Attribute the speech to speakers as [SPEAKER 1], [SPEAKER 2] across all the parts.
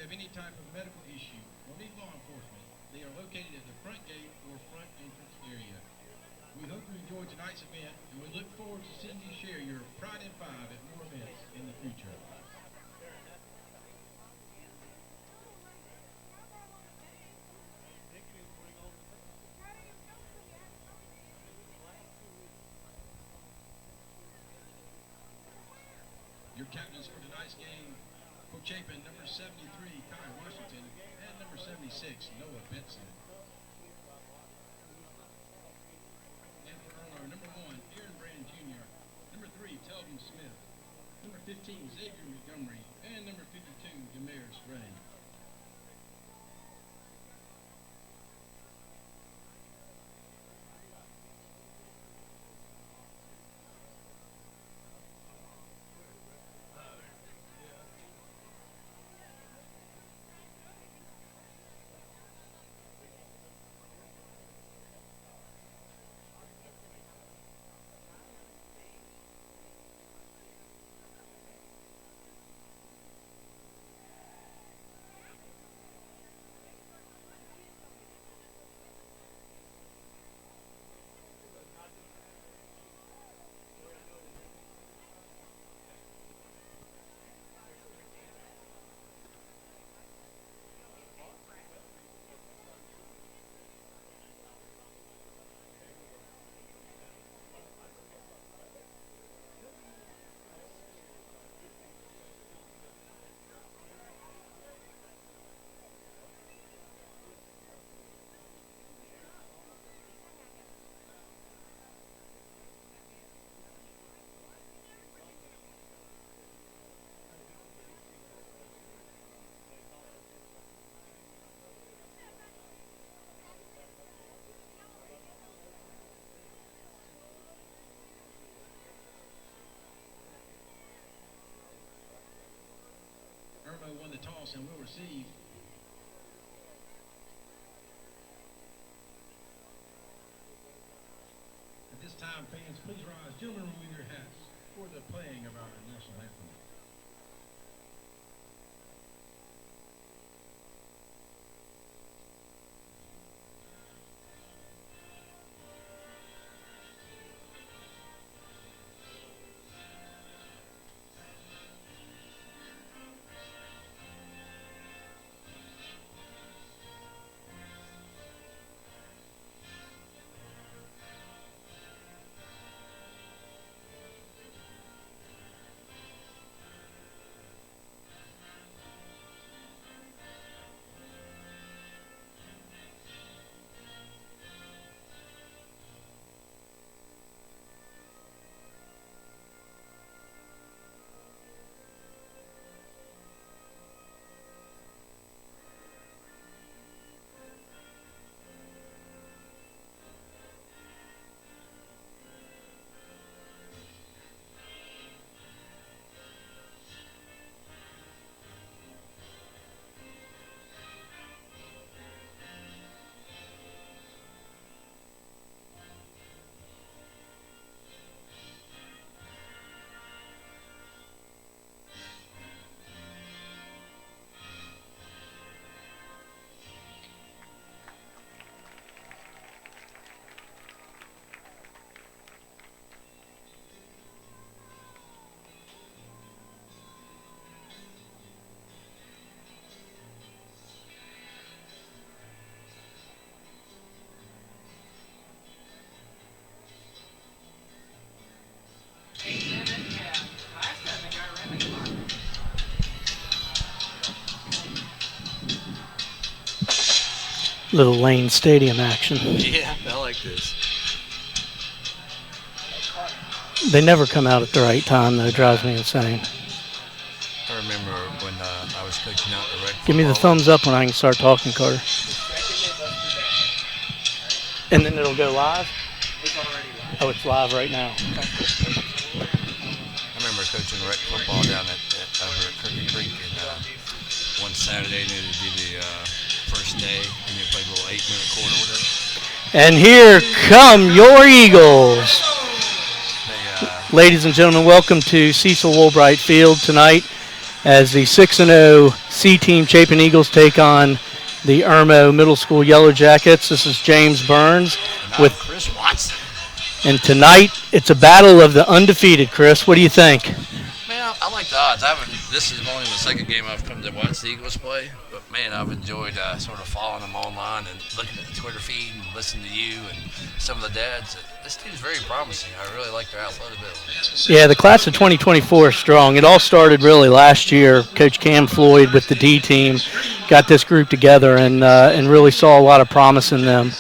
[SPEAKER 1] have any type of medical issue or need law enforcement, they are located at the front gate or front entrance area. We hope you enjoyed tonight's event, and we look forward to seeing you share your Pride in 5 at more events in the future. Your captains for tonight's game, for Chapin, number 73, Kai Washington, and number 76, Noah Benson. And for Irmo, number 1, Aaron Brand Jr., number 3, Telvin Smith, number 15, Xavier Montgomery, and number 52, Damaris Ray. Irmo won the toss and will receive. At this time, fans, please rise. Gentlemen, remove your hats for the playing of our national anthem.
[SPEAKER 2] Little Lane Stadium action.
[SPEAKER 3] Yeah, I like this.
[SPEAKER 2] They never come out at the right time, though. It drives me insane.
[SPEAKER 3] I remember when I was coaching out the rec.
[SPEAKER 2] Give me the thumbs up when I can start talking, Carter. And then it'll go live?
[SPEAKER 4] It's already live.
[SPEAKER 2] Oh, it's live right now.
[SPEAKER 3] I remember coaching rec football down over at Crooked Creek, and one Saturday they did the first day, and they played a little 8-minute court order.
[SPEAKER 2] And here come your Eagles. Ladies and gentlemen, welcome to Cecil Woolbright Field tonight. as the 6-0 C team Chapin Eagles take on the Irmo Middle School Yellow Jackets. This is James Burns with
[SPEAKER 3] Chris Watson.
[SPEAKER 2] And tonight it's a battle of the undefeated. Chris, what do you think?
[SPEAKER 3] Man, I like the odds. This is only the second game I've come to watch the Eagles play, but man, I've enjoyed sort of following them online and looking at the Twitter feed and listening to you and some of the dads. This team's very promising. I really like their athletic ability.
[SPEAKER 2] Yeah, the class of 2024 is strong. It all started really last year. Coach Cam Floyd with the D team got this group together and really saw a lot of promise in them.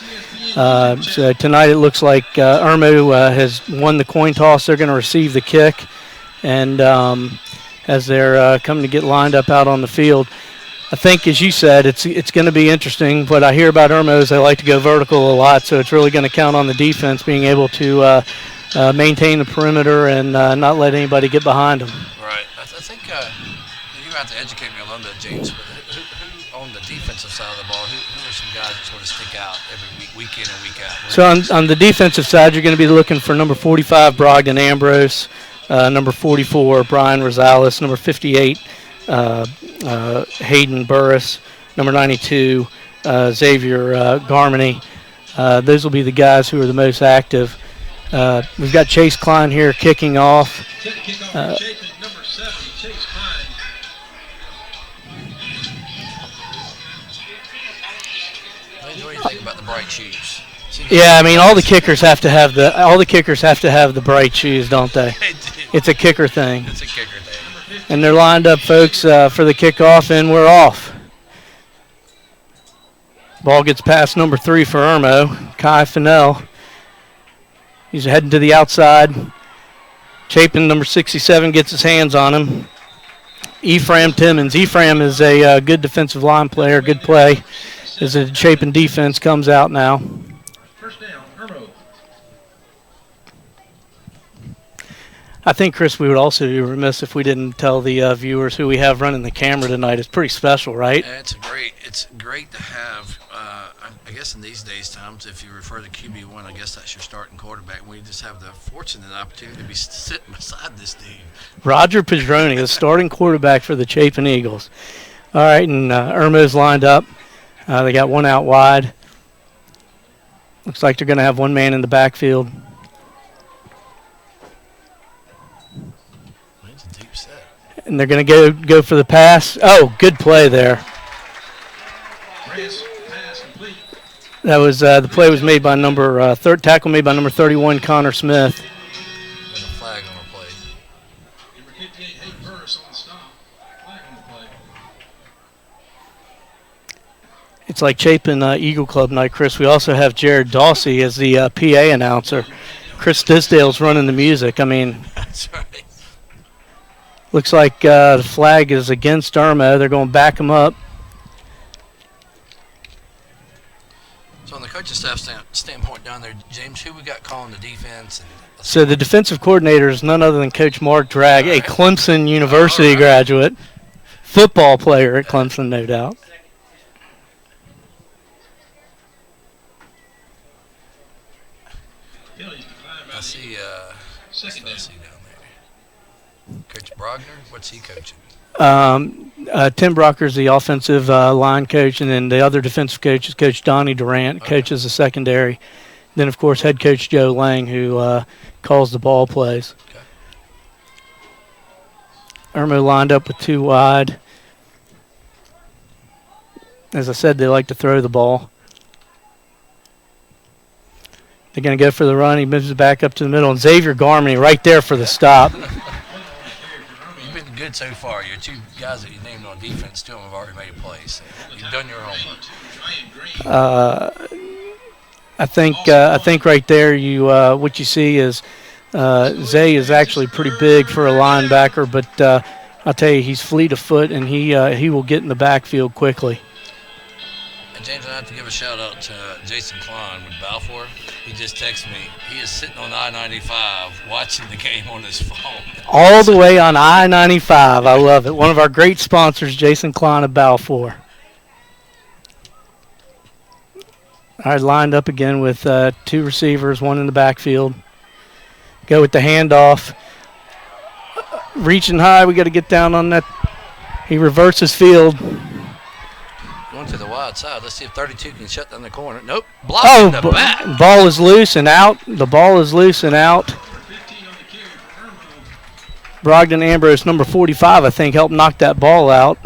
[SPEAKER 2] So tonight it looks like Irmo has won the coin toss. They're going to receive the kick, and as they're coming to get lined up out on the field, I think, as you said, it's going to be interesting. What I hear about Irmo is they like to go vertical a lot, so it's really going to count on the defense being able to maintain the perimeter and not let anybody get behind them.
[SPEAKER 3] Right. I think you have to educate me a little bit, James, but who on the defensive side of the ball, who are some guys that sort of stick out every week in and week out?
[SPEAKER 2] So on the defensive side, you're going to be looking for number 45, Brogdon Ambrose, number 44, Brian Rosales, number 58, Hayden Burris, number 92, Xavier Garmany. Those will be the guys who are the most active. We've got Chase Klein here kicking off.
[SPEAKER 1] Number 7, Chase Klein.
[SPEAKER 3] What do you think about the bright shoes?
[SPEAKER 2] Yeah, I mean all the kickers have to have the bright shoes, don't they? It's a kicker thing.
[SPEAKER 3] It's a kicker thing.
[SPEAKER 2] And they're lined up, folks, for the kickoff, and we're off. Ball gets past number 3 for Irmo, Kai Fennell. He's heading to the outside. Chapin, number 67, gets his hands on him. Ephraim Timmons. Ephraim is a good defensive line player, good play, as the Chapin defense comes out now.
[SPEAKER 1] First down, Irmo.
[SPEAKER 2] I think, Chris, we would also be remiss if we didn't tell the viewers who we have running the camera tonight. It's pretty special, right?
[SPEAKER 3] Yeah, it's great to have. I guess in these days times, if you refer to QB1, I guess that's your starting quarterback. We just have the fortunate opportunity to be sitting beside this team.
[SPEAKER 2] Roger Padroni, the starting quarterback for the Chapin Eagles. All right, and Irmo's lined up. They got one out wide. Looks like they're going to have one man in the backfield.
[SPEAKER 3] It's a deep set.
[SPEAKER 2] And they're going to go for the pass. Oh, good play there.
[SPEAKER 1] Pass complete.
[SPEAKER 2] That was the play was made by tackle made by number 31, Connor Smith.
[SPEAKER 3] There's a flag on the play.
[SPEAKER 1] Number 58, Hayden Burris on the stop. Flag on the play.
[SPEAKER 2] It's like Chapin Eagle Club night, Chris. We also have Jared Dawsey as the PA announcer. Chris Disdale's running the music. I mean,
[SPEAKER 3] That's right.
[SPEAKER 2] looks like the flag is against Irmo. They're going to back him up.
[SPEAKER 3] So on the coaching staff standpoint down there, James, who we got calling the defense?
[SPEAKER 2] So the defensive coordinator is none other than Coach Mark Dragg, a Clemson University graduate, football player at Clemson, no doubt.
[SPEAKER 3] I see down there. Coach Brogner, what's he coaching?
[SPEAKER 2] Tim Brocker's the offensive line coach, and then the other defensive coach is Coach Donnie Durant, coaches the secondary. Then, of course, head coach Joe Lang, who calls the ball plays.
[SPEAKER 3] Okay.
[SPEAKER 2] Irmo lined up with 2 wide. As I said, they like to throw the ball. They're going to go for the run. He moves it back up to the middle, and Xavier Garmany right there for the stop.
[SPEAKER 3] You've been good so far. Your 2 guys that you named on defense, 2 of them have already made a play. So you've done your homework.
[SPEAKER 2] I think right there what you see is Zay is actually pretty big for a linebacker, but I'll tell you, he's fleet of foot, and he will get in the backfield quickly.
[SPEAKER 3] And James, I have to give a shout out to Jason Klein with Balfour. He just texted me. He is sitting on I-95 watching the game on his phone.
[SPEAKER 2] All the way on I-95. I love it. One of our great sponsors, Jason Klein of Balfour. All right, lined up again with 2 receivers, 1 in the backfield. Go with the handoff. Reaching high, we got to get down on that He reverses field.
[SPEAKER 3] Going to the wide side. Let's see if 32 can shut down the corner. Nope. Blocking the bat.
[SPEAKER 2] Ball is loose and out. The ball is loose and out. Brogdon Ambrose, number 45, I think, helped knock that ball out,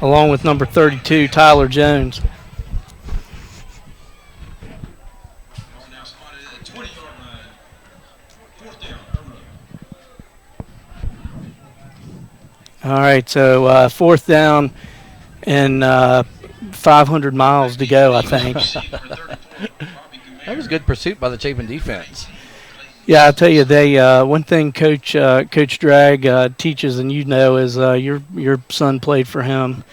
[SPEAKER 2] along with number 32, Tyler Jones. All right, so fourth down and 500 miles to go, I think.
[SPEAKER 4] That was good pursuit by the Chapin defense.
[SPEAKER 2] Yeah, I'll tell you, they one thing Coach Drag teaches, and you know, is your son played for him,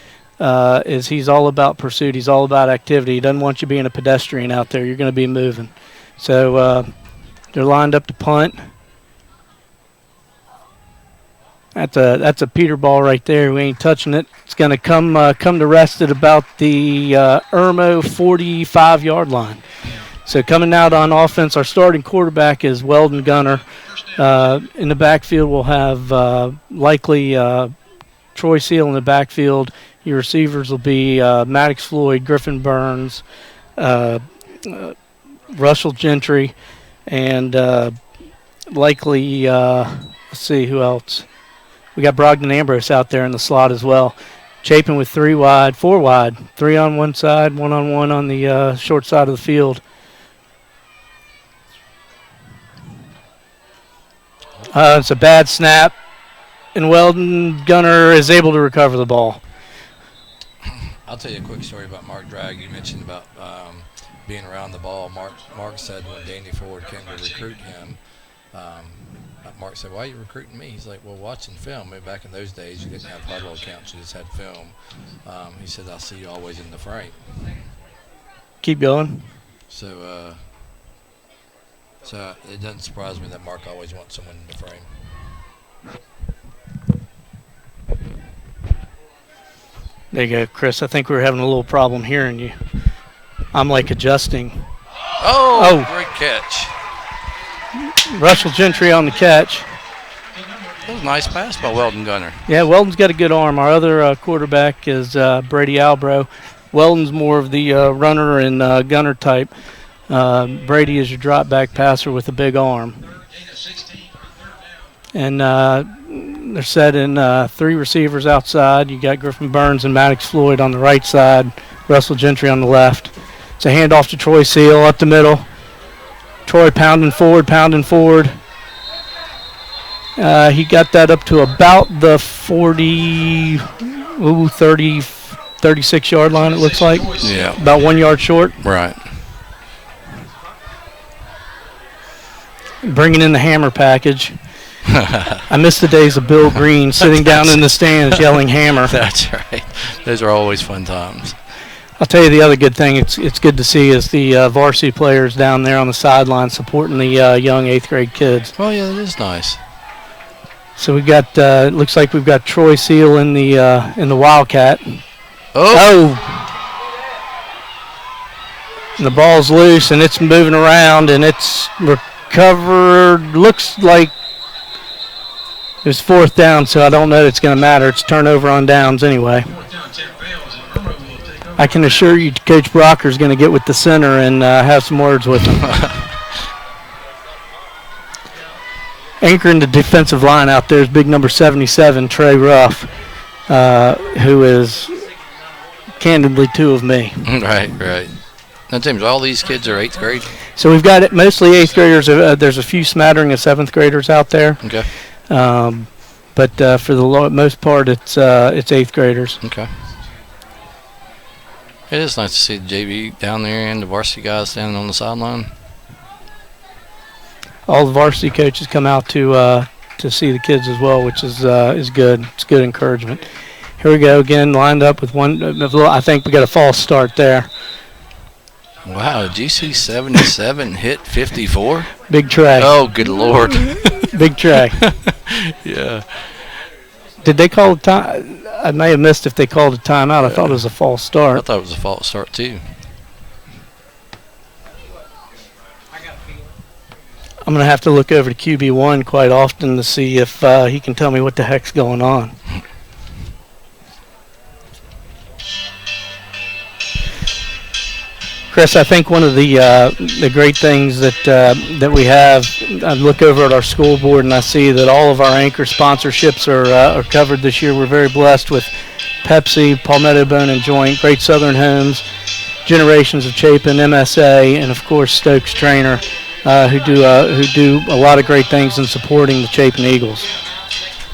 [SPEAKER 2] is he's all about pursuit. He's all about activity. He doesn't want you being a pedestrian out there. You're going to be moving. So they're lined up to punt. That's a Peter ball right there. We ain't touching it. It's going to come to rest at about the Irmo 45-yard line. So coming out on offense, our starting quarterback is Weldon Gunner. In the backfield, we'll have likely Troy Seal in the backfield. Your receivers will be Maddox Floyd, Griffin Burns, Russell Gentry, and likely, let's see, who else? We got Brogdon Ambrose out there in the slot as well. Chapin with four wide, three on one side, one on the short side of the field. It's a bad snap, and Weldon Gunner is able to recover the ball.
[SPEAKER 3] I'll tell you a quick story about Mark Drag. You mentioned about being around the ball. Mark said when Danny Ford came to recruit him, Mark said, "Why are you recruiting me?" He's like, "Well, watching film. Maybe back in those days, you didn't have huddle accounts. You just had film." He said, "I'll see you always in the frame."
[SPEAKER 2] Keep going.
[SPEAKER 3] So it doesn't surprise me that Mark always wants someone in the frame.
[SPEAKER 2] There you go, Chris. I think we're having a little problem hearing you. I'm like adjusting.
[SPEAKER 3] Oh. Great catch.
[SPEAKER 2] Russell Gentry on the catch.
[SPEAKER 3] That was a nice pass by Weldon Gunner.
[SPEAKER 2] Yeah, Weldon's got a good arm. Our other quarterback is Brady Albro. Weldon's more of the runner and gunner type. Brady is your drop back passer with a big arm. And they're set in three receivers outside. You got Griffin Burns and Maddox Floyd on the right side, Russell Gentry on the left. It's a handoff to Troy Seal up the middle. Troy pounding forward. He got that up to about the 36-yard line, it looks like.
[SPEAKER 3] Yeah.
[SPEAKER 2] About 1 yard short.
[SPEAKER 3] Right.
[SPEAKER 2] Bringing in the hammer package. I miss the days of Bill Green sitting down in the stands yelling hammer.
[SPEAKER 3] That's right. Those are always fun times.
[SPEAKER 2] I'll tell you the other good thing it's good to see is the varsity players down there on the sideline supporting the young 8th grade kids.
[SPEAKER 3] Oh, yeah, that is nice.
[SPEAKER 2] So we got it looks like we've got Troy Seal in the Wildcat.
[SPEAKER 3] Oh!
[SPEAKER 2] And the ball's loose and it's moving around and it's recovered. Looks like it was fourth down, so I don't know that it's going to matter. It's turnover on downs anyway. I can assure you Coach Brocker's going to get with the center and have some words with him. Anchoring the defensive line out there is big number 77, Trey Ruff, who is candidly two of me.
[SPEAKER 3] Right. Now, James, all these kids are 8th grade?
[SPEAKER 2] So we've got mostly 8th graders. There's a few smattering of 7th graders out there.
[SPEAKER 3] Okay.
[SPEAKER 2] But for the most part, it's 8th graders.
[SPEAKER 3] Okay. It is nice to see the JV down there and the varsity guys standing on the sideline.
[SPEAKER 2] All the varsity coaches come out to see the kids as well, which is good. It's good encouragement. Here we go again, lined up with one. I think we got a false start there.
[SPEAKER 3] Wow, did you see 77 hit 54?
[SPEAKER 2] Big Trey.
[SPEAKER 3] Oh, good Lord.
[SPEAKER 2] Big Trey.
[SPEAKER 3] Yeah.
[SPEAKER 2] Did they call a time? I may have missed if they called a timeout. I thought it was a false start.
[SPEAKER 3] I thought it was a false start, too.
[SPEAKER 2] I'm going to have to look over to QB1 quite often to see if he can tell me what the heck's going on. Chris, I think one of the great things that we have, I look over at our school board and I see that all of our anchor sponsorships are covered this year. We're very blessed with Pepsi, Palmetto Bone and Joint, Great Southern Homes, Generations of Chapin, MSA, and of course Stokes Trainer, who do a lot of great things in supporting the Chapin Eagles.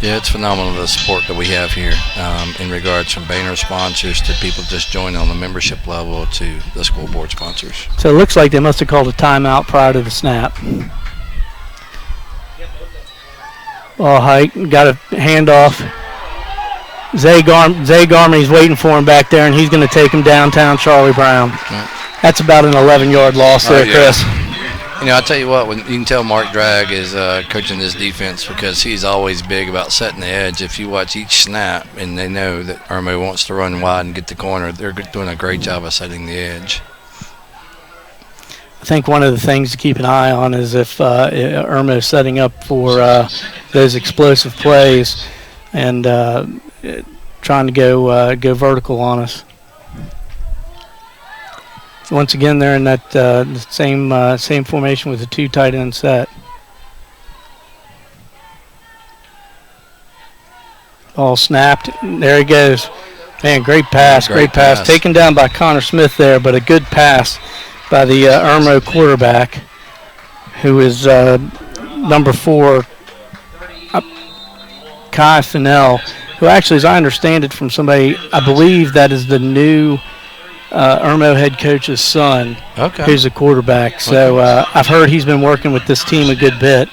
[SPEAKER 3] Yeah, it's phenomenal the support that we have here in regards from banner sponsors to people just joining on the membership level to the school board sponsors.
[SPEAKER 2] So it looks like they must have called a timeout prior to the snap. Ball hike, got a handoff. Zay Garmany's waiting for him back there, and he's going to take him downtown Charlie Brown.
[SPEAKER 3] Yeah.
[SPEAKER 2] That's about an 11-yard loss there,
[SPEAKER 3] yeah.
[SPEAKER 2] Chris.
[SPEAKER 3] You know, I tell you what, when you can tell Mark Dragg is coaching this defense because he's always big about setting the edge. If you watch each snap and they know that Irmo wants to run wide and get the corner, they're doing a great job of setting the edge.
[SPEAKER 2] I think one of the things to keep an eye on is if Irmo's setting up for those explosive plays and trying to go vertical on us. Once again, they're in that the same formation with the two tight end set. Ball snapped. There he goes. Man, great pass. Great pass. Taken down by Connor Smith there, but a good pass by the Irmo quarterback, who is number 4, Kai Fennell, who actually, as I understand it from somebody, I believe that is the new Irmo head coach's son, who's a quarterback. So I've heard he's been working with this team a good bit.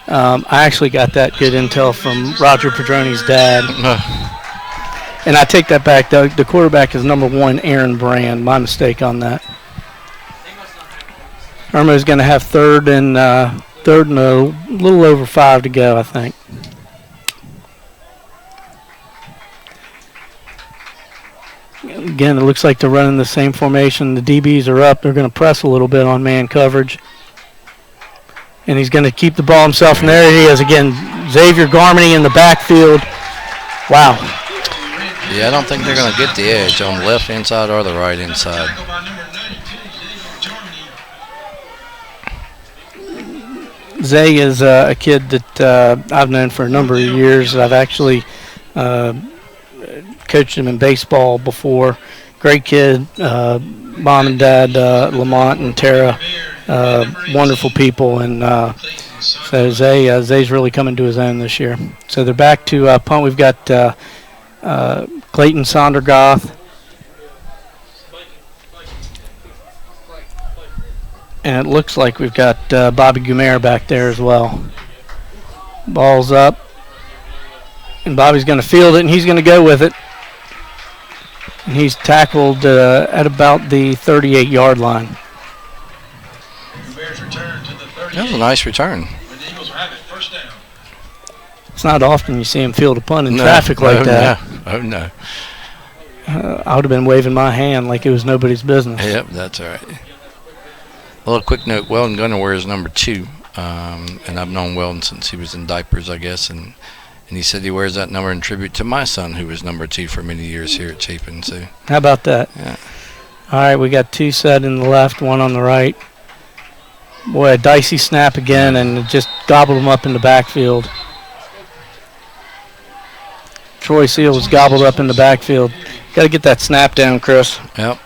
[SPEAKER 2] I actually got that good intel from Roger Padroni's dad. And I take that back. The quarterback is number 1, Aaron Brand. My mistake on that. Irmo's going to have third and a little over 5 to go, I think. Again, it looks like they're running the same formation. The DBs are up. They're going to press a little bit on man coverage. And he's going to keep the ball himself. And there he is again. Xavier Garmany in the backfield. Wow.
[SPEAKER 3] Yeah, I don't think they're going to get the edge on the left-hand side or the right-hand side.
[SPEAKER 2] Zay is a kid that I've known for a number of years. I've actually coached him in baseball before. Great kid. Mom and dad, Lamont and Tara, wonderful people. And so Zay's really coming to his own this year. So they're back to punt. We've got Clayton Sondergoth. And it looks like we've got Bobby Gumer back there as well. Ball's up. And Bobby's going to field it, and he's going to go with it. And he's tackled at about the 38-yard line.
[SPEAKER 3] That was a nice return.
[SPEAKER 2] It's not often you see him field a punt in traffic like that.
[SPEAKER 3] Oh, no.
[SPEAKER 2] I would have been waving my hand like it was nobody's business.
[SPEAKER 3] Yep, that's all right. A little quick note, Weldon Gunner wears number 2. And I've known Weldon since he was in diapers, I guess. And he said he wears that number in tribute to my son, who was number 2 for many years here at Chapin. So.
[SPEAKER 2] How about that?
[SPEAKER 3] Yeah.
[SPEAKER 2] All right, we got 2 set in the left, 1 on the right. Boy, a dicey snap again, and it just gobbled him up in the backfield. Troy Seal was gobbled up in the backfield. Got to get that snap down, Chris.
[SPEAKER 3] Yep.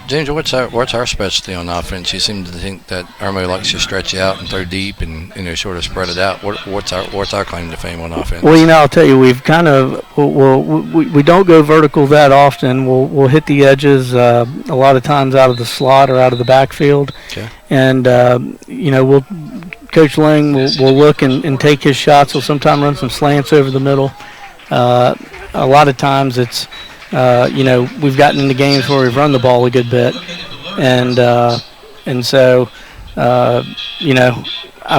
[SPEAKER 3] James, what's our specialty on offense? You seem to think that Irmo likes to stretch you out and throw deep and sort of spread it out. What's our claim to fame on offense?
[SPEAKER 2] Well, I'll tell you, we've kind of we don't go vertical that often. We'll hit the edges a lot of times out of the slot or out of the backfield.
[SPEAKER 3] Okay.
[SPEAKER 2] And we'll Coach Lang will look and take his shots. We'll sometimes run some slants over the middle. A lot of times it's. We've gotten into games where we've run the ball a good bit, and so I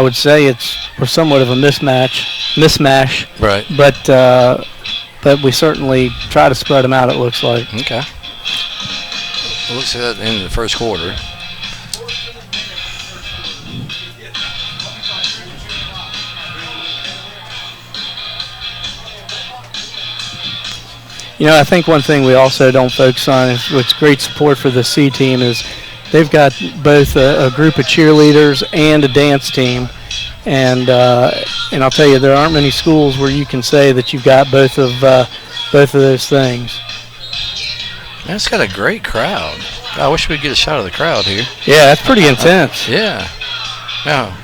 [SPEAKER 2] would say we're somewhat of a mismatch.
[SPEAKER 3] Right.
[SPEAKER 2] But we certainly try to spread them out. It looks like.
[SPEAKER 3] Okay. Well, looks like that in the first quarter.
[SPEAKER 2] I think one thing we also don't focus on, is what's great support for the C team, is they've got both a group of cheerleaders and a dance team. And I'll tell you, there aren't many schools where you can say that you've got both of those things.
[SPEAKER 4] That's got a great crowd. I wish we could get a shot of the crowd here.
[SPEAKER 2] Yeah, that's pretty intense.
[SPEAKER 4] Yeah. Now,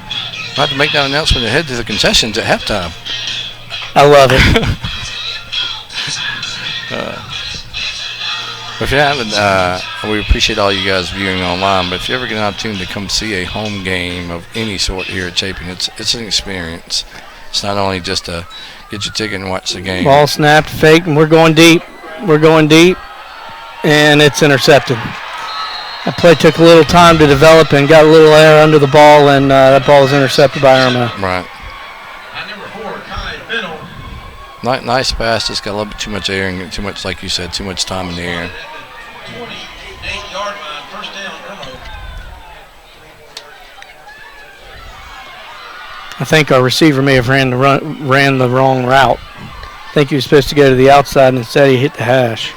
[SPEAKER 4] I'll have to make that announcement and head to the concessions at halftime.
[SPEAKER 2] I love it.
[SPEAKER 4] If you haven't, we appreciate all you guys viewing online, but if you ever get an opportunity to come see a home game of any sort here at Chapin, it's an experience. It's not only just to get your ticket and watch the game.
[SPEAKER 2] Ball snapped, faked, and we're going deep. And it's intercepted. That play took a little time to develop and got a little air under the ball, and that ball was intercepted by Irmo.
[SPEAKER 4] Right.
[SPEAKER 1] Number 4, Chapin Middle.
[SPEAKER 4] Nice pass, just got a little bit too much air and too much, like you said, too much time in the air.
[SPEAKER 1] 28-yard line, first down, Irmo.
[SPEAKER 2] I think our receiver may have ran the wrong route. I think he was supposed to go to the outside, and instead he hit the hash.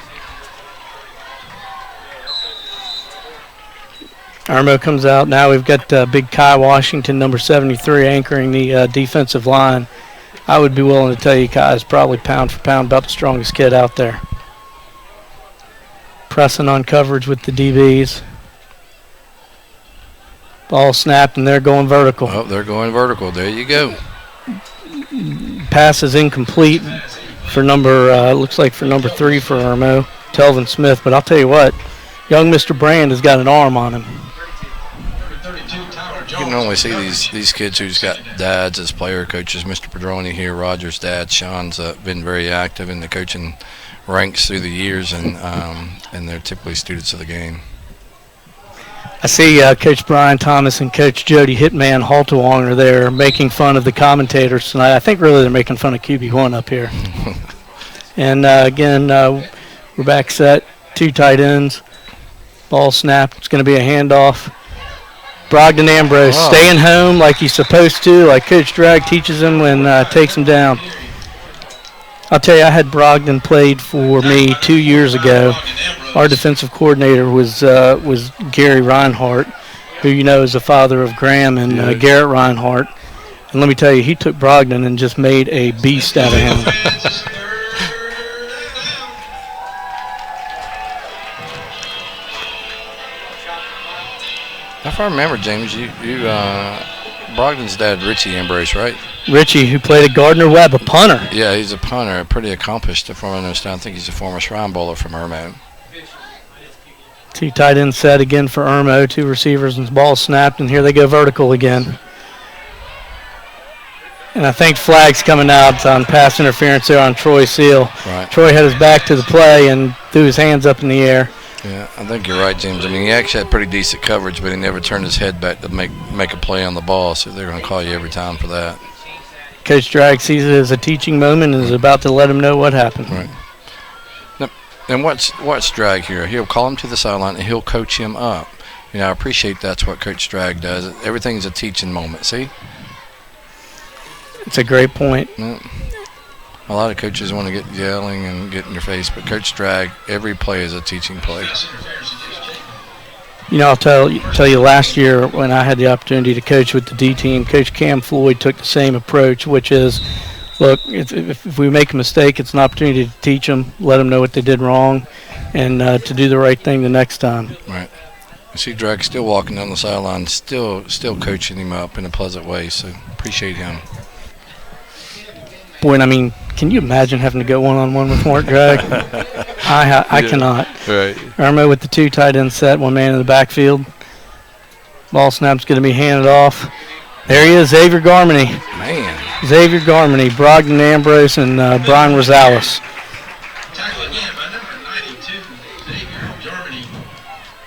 [SPEAKER 2] Irmo comes out. Now we've got big Kai Washington, number 73, anchoring the defensive line. I would be willing to tell you Kai is probably pound for pound about the strongest kid out there. Pressing on coverage with the DBs. Ball snapped, and they're going vertical.
[SPEAKER 4] Oh, they're going vertical. There you go.
[SPEAKER 2] Pass is incomplete for looks like for number 3 for Irmo, Telvin Smith. But I'll tell you what, young Mr. Brand has got an arm on him.
[SPEAKER 4] You can normally see these kids who's got dads as player coaches. Mr. Padroni here, Roger's dad. Sean's been very active in the coaching ranks through the years, and they're typically students of the game.
[SPEAKER 2] I see Coach Brian Thomas and Coach Jody Hitman Haltewong are there making fun of the commentators tonight. I think really they're making fun of QB1 up here. And again, we're back set, 2 tight ends. Ball snapped. It's going to be a handoff. Brogdon Ambrose staying home like he's supposed to, like Coach Drag teaches him when takes him down. I'll tell you, I had Brogdon played for me 2 years ago. Our defensive coordinator was Gary Reinhardt, who you know is the father of Graham and Garrett Reinhardt. And let me tell you, he took Brogdon and just made a beast out of him.
[SPEAKER 4] If I remember, James, you Brogdon's dad, Richie Ambrose, right?
[SPEAKER 2] Richie, who played at Gardner-Webb, a punter.
[SPEAKER 4] Yeah, he's a punter, pretty accomplished. From what I understand, I think he's a former Shrine Bowler from Irmo.
[SPEAKER 2] 2 tight ends set again for Irmo, 2 receivers, and the ball snapped, and here they go vertical again. And I think flag's coming out on pass interference there on Troy Seal.
[SPEAKER 4] Right.
[SPEAKER 2] Troy had his back to the play and threw his hands up in the air.
[SPEAKER 4] Yeah, I think you're right, James. I mean, he actually had pretty decent coverage, but he never turned his head back to make a play on the ball, so they're going to call you every time for that.
[SPEAKER 2] Coach Drag sees it as a teaching moment and is about to let him know what happened.
[SPEAKER 4] Right. Now, and what's Drag here? He'll call him to the sideline, and he'll coach him up. You know, I appreciate that's what Coach Drag does. Everything's a teaching moment, see?
[SPEAKER 2] It's a great point.
[SPEAKER 4] Yeah. A lot of coaches want to get yelling and get in your face, but Coach Drag, every play is a teaching play.
[SPEAKER 2] You know, I'll tell you last year when I had the opportunity to coach with the D team, Coach Cam Floyd took the same approach, which is, look, if we make a mistake, it's an opportunity to teach them, let them know what they did wrong, and to do the right thing the next time.
[SPEAKER 4] Right. I see Drag still walking down the sideline, still coaching him up in a pleasant way, so appreciate him.
[SPEAKER 2] Boy, I mean, can you imagine having to go one-on-one with Mark Drag? I cannot.
[SPEAKER 4] Right.
[SPEAKER 2] Irmo with the 2 tight end set, 1 man in the backfield. Ball snap's going to be handed off. There he is, Xavier Garmany.
[SPEAKER 4] Man.
[SPEAKER 2] Xavier Garmany, Brogdon Ambrose, and Brian Rosales.
[SPEAKER 1] Tackle again by number 92, Xavier Germany.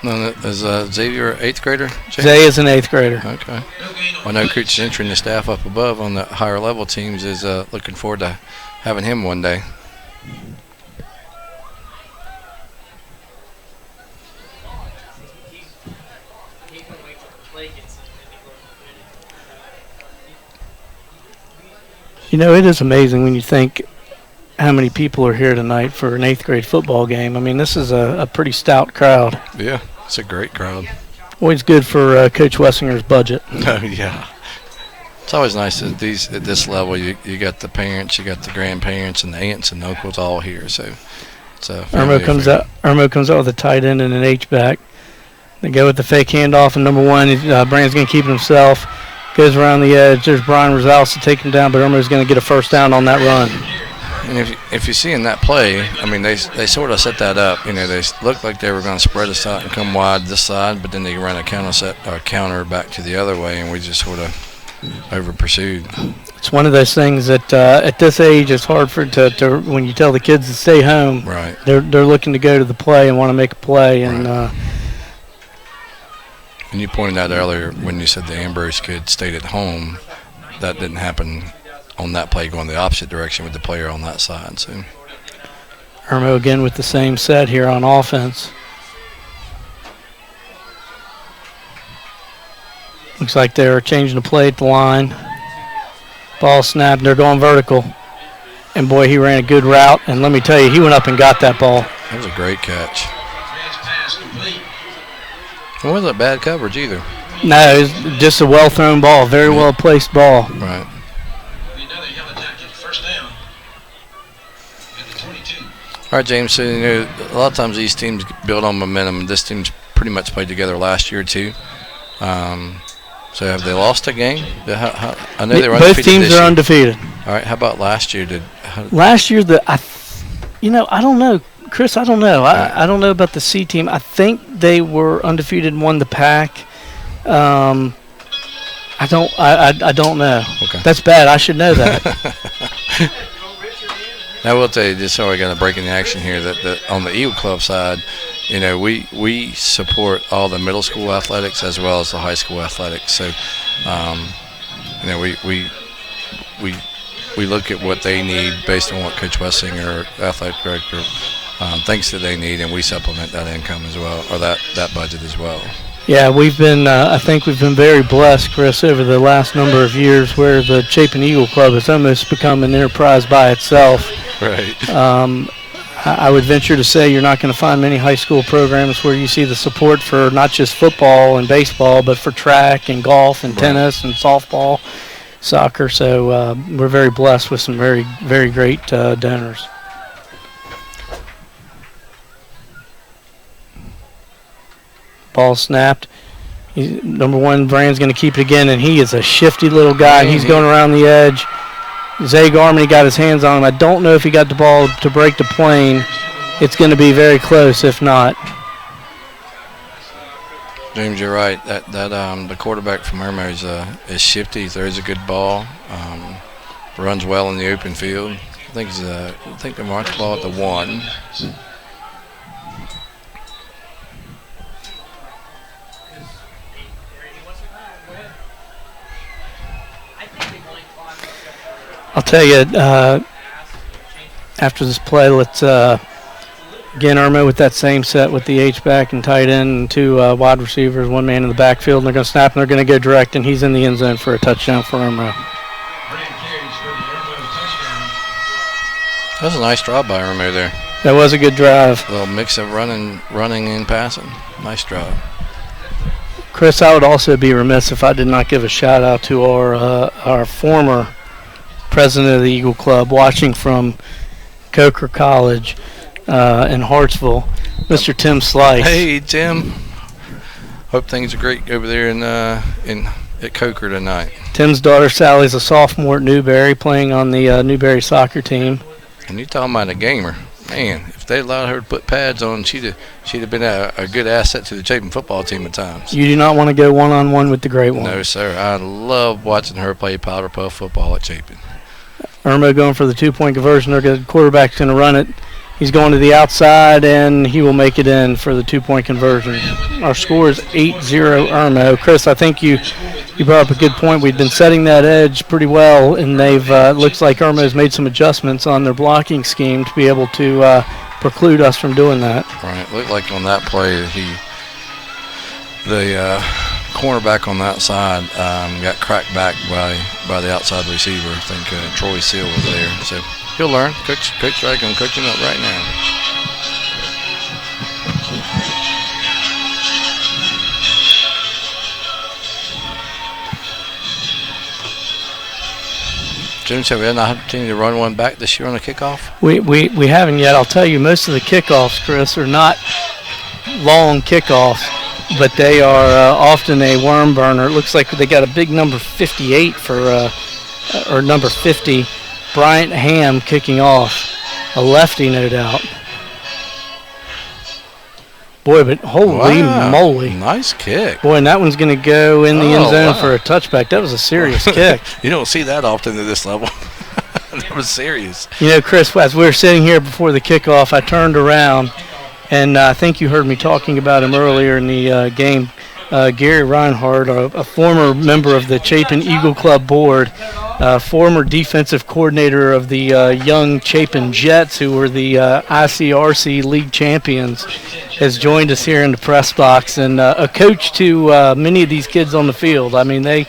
[SPEAKER 4] No, is Xavier 8th grader? James?
[SPEAKER 2] Zay is an 8th grader.
[SPEAKER 4] Okay. I know Coach entering the staff up above on the higher level teams is looking forward to having him one day.
[SPEAKER 2] You know, it is amazing when you think how many people are here tonight for an 8th grade football game. I mean, this is a pretty stout crowd.
[SPEAKER 4] Yeah, it's a great crowd.
[SPEAKER 2] Always good for Coach Wessinger's budget.
[SPEAKER 4] Oh, yeah. It's always nice at this level. You got the parents, you got the grandparents, and the aunts and uncles all here. So it's a
[SPEAKER 2] Irmo comes out with a tight end and an H-back. They go with the fake handoff, and number one, Brand's going to keep it himself. Goes around the edge. There's Brian Rosales to take him down, but Irmo's going to get a first down on that run.
[SPEAKER 4] And if you see in that play, I mean, they sort of set that up. You know, they looked like they were going to spread us out and come wide this side, but then they ran a counter back to the other way, and we just sort of over pursued.
[SPEAKER 2] It's one of those things that at this age, it's hard for to when you tell the kids to stay home.
[SPEAKER 4] Right.
[SPEAKER 2] They're looking to go to the play and want to make a play, and.
[SPEAKER 4] Right. And you pointed out earlier when you said the Ambrose kid stayed at home, that didn't happen on that play going the opposite direction with the player on that side. So
[SPEAKER 2] Irmo again with the same set here on offense. Looks like they're changing the play at the line. Ball snapped. They're going vertical. And, boy, he ran a good route. And let me tell you, he went up and got that ball.
[SPEAKER 4] That was a great catch. It wasn't bad coverage either.
[SPEAKER 2] No, it was just a well-thrown ball, very well-placed ball.
[SPEAKER 4] Right. All right, James, so you know, a lot of times these teams build on momentum. This team's pretty much played together last year, too. So have they lost a game? I know they were undefeated.
[SPEAKER 2] Both teams are undefeated.
[SPEAKER 4] All right, how about last year?
[SPEAKER 2] Last year, I don't know. Chris, I don't know. I don't know about the C team. I think they were undefeated and won the pack. I don't know.
[SPEAKER 4] Okay.
[SPEAKER 2] That's bad. I should know that.
[SPEAKER 4] I will tell you, just so I got a break in the action here, that on the Eagle Club side, you know, we support all the middle school athletics as well as the high school athletics. So, you know, we look at what they need based on what Coach Wessinger, athletic director, thinks that they need, and we supplement that income as well, or that budget as well.
[SPEAKER 2] Yeah, we've been. I think we've been very blessed, Chris, over the last number of years, where the Chapin Eagle Club has almost become an enterprise by itself.
[SPEAKER 4] Right.
[SPEAKER 2] I would venture to say you're not going to find many high school programs where you see the support for not just football and baseball, but for track and golf and tennis and softball, soccer. So we're very blessed with some very, very great donors. Ball snapped. Number one, Brand's going to keep it again, and he is a shifty little guy. He's going around the edge. Zay Garmany got his hands on him. I don't know if he got the ball to break the plane. It's going to be very close if not.
[SPEAKER 4] James, you're right. That the quarterback from Irmo is shifty. He throws a good ball. Runs well in the open field. I think they marked the ball at the 1.
[SPEAKER 2] I'll tell you, after this play, let's again Irmo with that same set with the H-back and tight end and 2 wide receivers, 1 man in the backfield, and they're going to snap and they're going to go direct, and he's in the end zone for a touchdown for Irmo.
[SPEAKER 4] That was a nice drive by Irmo there.
[SPEAKER 2] That was a good drive.
[SPEAKER 4] A little mix of running and passing. Nice drive.
[SPEAKER 2] Chris, I would also be remiss if I did not give a shout-out to our former president of the Eagle Club, watching from Coker College in Hartsville, Mr. Tim Slice.
[SPEAKER 4] Hey, Tim. Hope things are great over there at Coker tonight.
[SPEAKER 2] Tim's daughter Sally's a sophomore at Newberry, playing on the Newberry soccer team.
[SPEAKER 4] And you're talking about a gamer. Man, if they allowed her to put pads on, she'd have been a good asset to the Chapin football team at times.
[SPEAKER 2] You do not want to go one-on-one with the great one.
[SPEAKER 4] No, sir. I love watching her play powder puff football at Chapin.
[SPEAKER 2] Irmo going for the 2-point conversion. The quarterback's going to run it. He's going to the outside, and he will make it in for the 2-point conversion. Our score is 8-0 Irmo. Chris, I think you brought up a good point. We've been setting that edge pretty well, and they've looks like Irmo's made some adjustments on their blocking scheme to be able to preclude us from doing that.
[SPEAKER 4] Right. Looked like on that play the cornerback on that side got cracked back by the outside receiver. I think Troy Seal was there. So he'll learn. Coach Drake going to coach him up right now. James, have we had an opportunity to run one back this year on the kickoff?
[SPEAKER 2] We haven't yet. I'll tell you, most of the kickoffs, Chris, are not long kickoffs, but they are often a worm burner. It looks like they got a big number 58 or number 50, Bryant Ham kicking off. A lefty, no doubt. Boy, but holy moly.
[SPEAKER 4] Nice kick.
[SPEAKER 2] Boy, and that one's going to go in the end zone for a touchback. That was a serious kick.
[SPEAKER 4] You don't see that often at this level. That was serious.
[SPEAKER 2] You know, Chris, as we were sitting here before the kickoff, I turned around, and I think you heard me talking about him earlier in the game. Gary Reinhardt, a former member of the Chapin Eagle Club board, former defensive coordinator of the young Chapin Jets, who were the ICRC league champions, has joined us here in the press box, and a coach to many of these kids on the field. I mean, I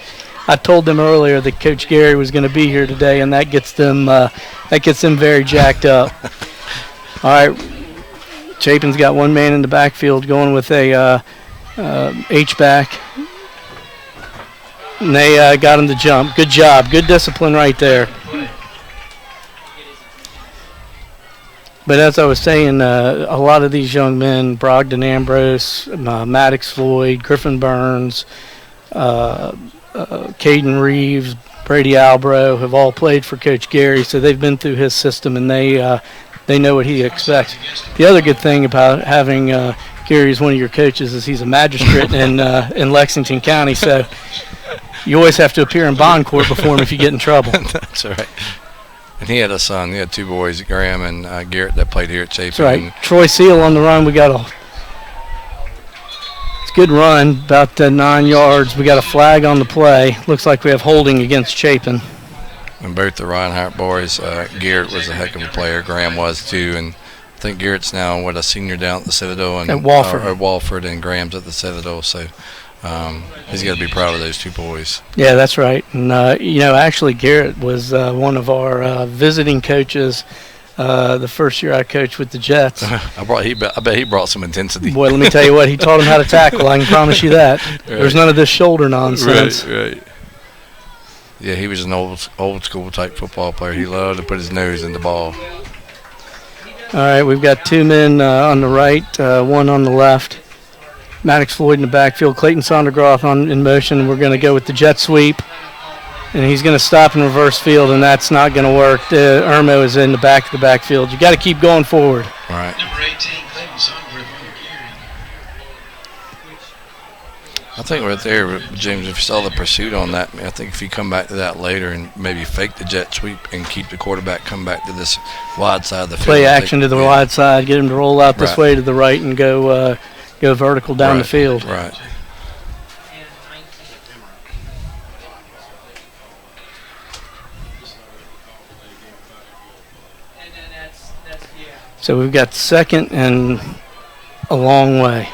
[SPEAKER 2] told them earlier that Coach Gary was going to be here today, and that gets them very jacked up. All right, Chapin's got one man in the backfield going with a H-back. And they got him to jump. Good job. Good discipline right there. But as I was saying, a lot of these young men, Brogdon Ambrose, Maddox Floyd, Griffin Burns, Caden Reeves, Brady Albro have all played for Coach Gary, so they've been through his system, and they know what he expects. The other good thing about having Gary as one of your coaches is he's a magistrate in Lexington County, so you always have to appear in bond court before him if you get in trouble.
[SPEAKER 4] That's right. And he had a son. He had two boys, Graham and Garrett, that played here at Chapin.
[SPEAKER 2] That's right. Troy Seal on the run. It's a good run, about 9 yards. We got a flag on the play. Looks like we have holding against Chapin.
[SPEAKER 4] And both the Reinhardt boys, Garrett was a heck of a player. Graham was too. And I think Garrett's now a senior down at the Citadel and
[SPEAKER 2] at Walford.
[SPEAKER 4] At Walford, and Graham's at the Citadel. So he's got to be proud of those two boys.
[SPEAKER 2] Yeah, that's right. And actually, Garrett was one of our visiting coaches the first year I coached with the Jets.
[SPEAKER 4] I bet he brought some intensity.
[SPEAKER 2] Boy, let me tell you what, he taught him how to tackle. I can promise you that. Right. There's none of this shoulder nonsense.
[SPEAKER 4] Right. Yeah, he was an old school type football player. He loved to put his nose in the ball.
[SPEAKER 2] All right, we've got two men on the right, one on the left. Maddox Floyd in the backfield, Clayton Sondergroth in motion. We're going to go with the jet sweep, and he's going to stop in reverse field, and that's not going to work. Irmo is in the back of the backfield. You got to keep going forward.
[SPEAKER 4] All right.
[SPEAKER 1] Number 18, Clayton Sondergroth on the carry.
[SPEAKER 4] I think right there, James, if you saw the pursuit on that, I think if you come back to that later and maybe fake the jet sweep and keep the quarterback come back to this wide side of the field.
[SPEAKER 2] Play action to the wide side, get him to roll out this way to the right and go vertical down the field.
[SPEAKER 4] Right.
[SPEAKER 2] So we've got second and a long way.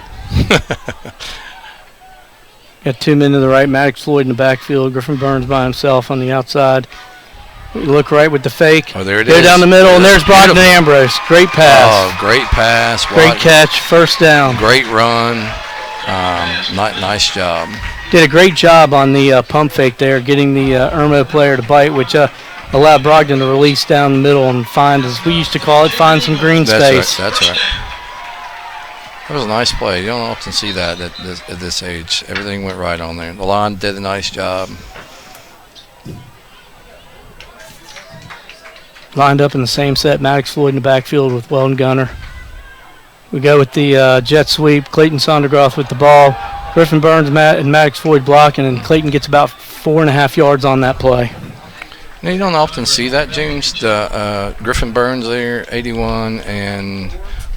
[SPEAKER 2] Got two men to the right, Maddox Floyd in the backfield, Griffin Burns by himself on the outside. We look right with the fake.
[SPEAKER 4] Oh, there it
[SPEAKER 2] is. Go down the middle, and there's Brogdon Ambrose. Great pass.
[SPEAKER 4] Oh, great pass.
[SPEAKER 2] Great catch. First down.
[SPEAKER 4] Great run. Nice job.
[SPEAKER 2] Did a great job on the pump fake there, getting the Irmo player to bite, which allowed Brogdon to release down the middle and find, as we used to call it, find some green space.
[SPEAKER 4] That's right. That was a nice play. You don't often see that at this age. Everything went right on there. The line did a nice job.
[SPEAKER 2] Lined up in the same set, Maddox Floyd in the backfield with Weldon Gunner. We go with the jet sweep. Clayton Sondergroth with the ball. Griffin Burns and Maddox Floyd blocking, and Clayton gets about 4.5 yards on that play.
[SPEAKER 4] Now, you don't often see that, James. Griffin Burns there, 81, and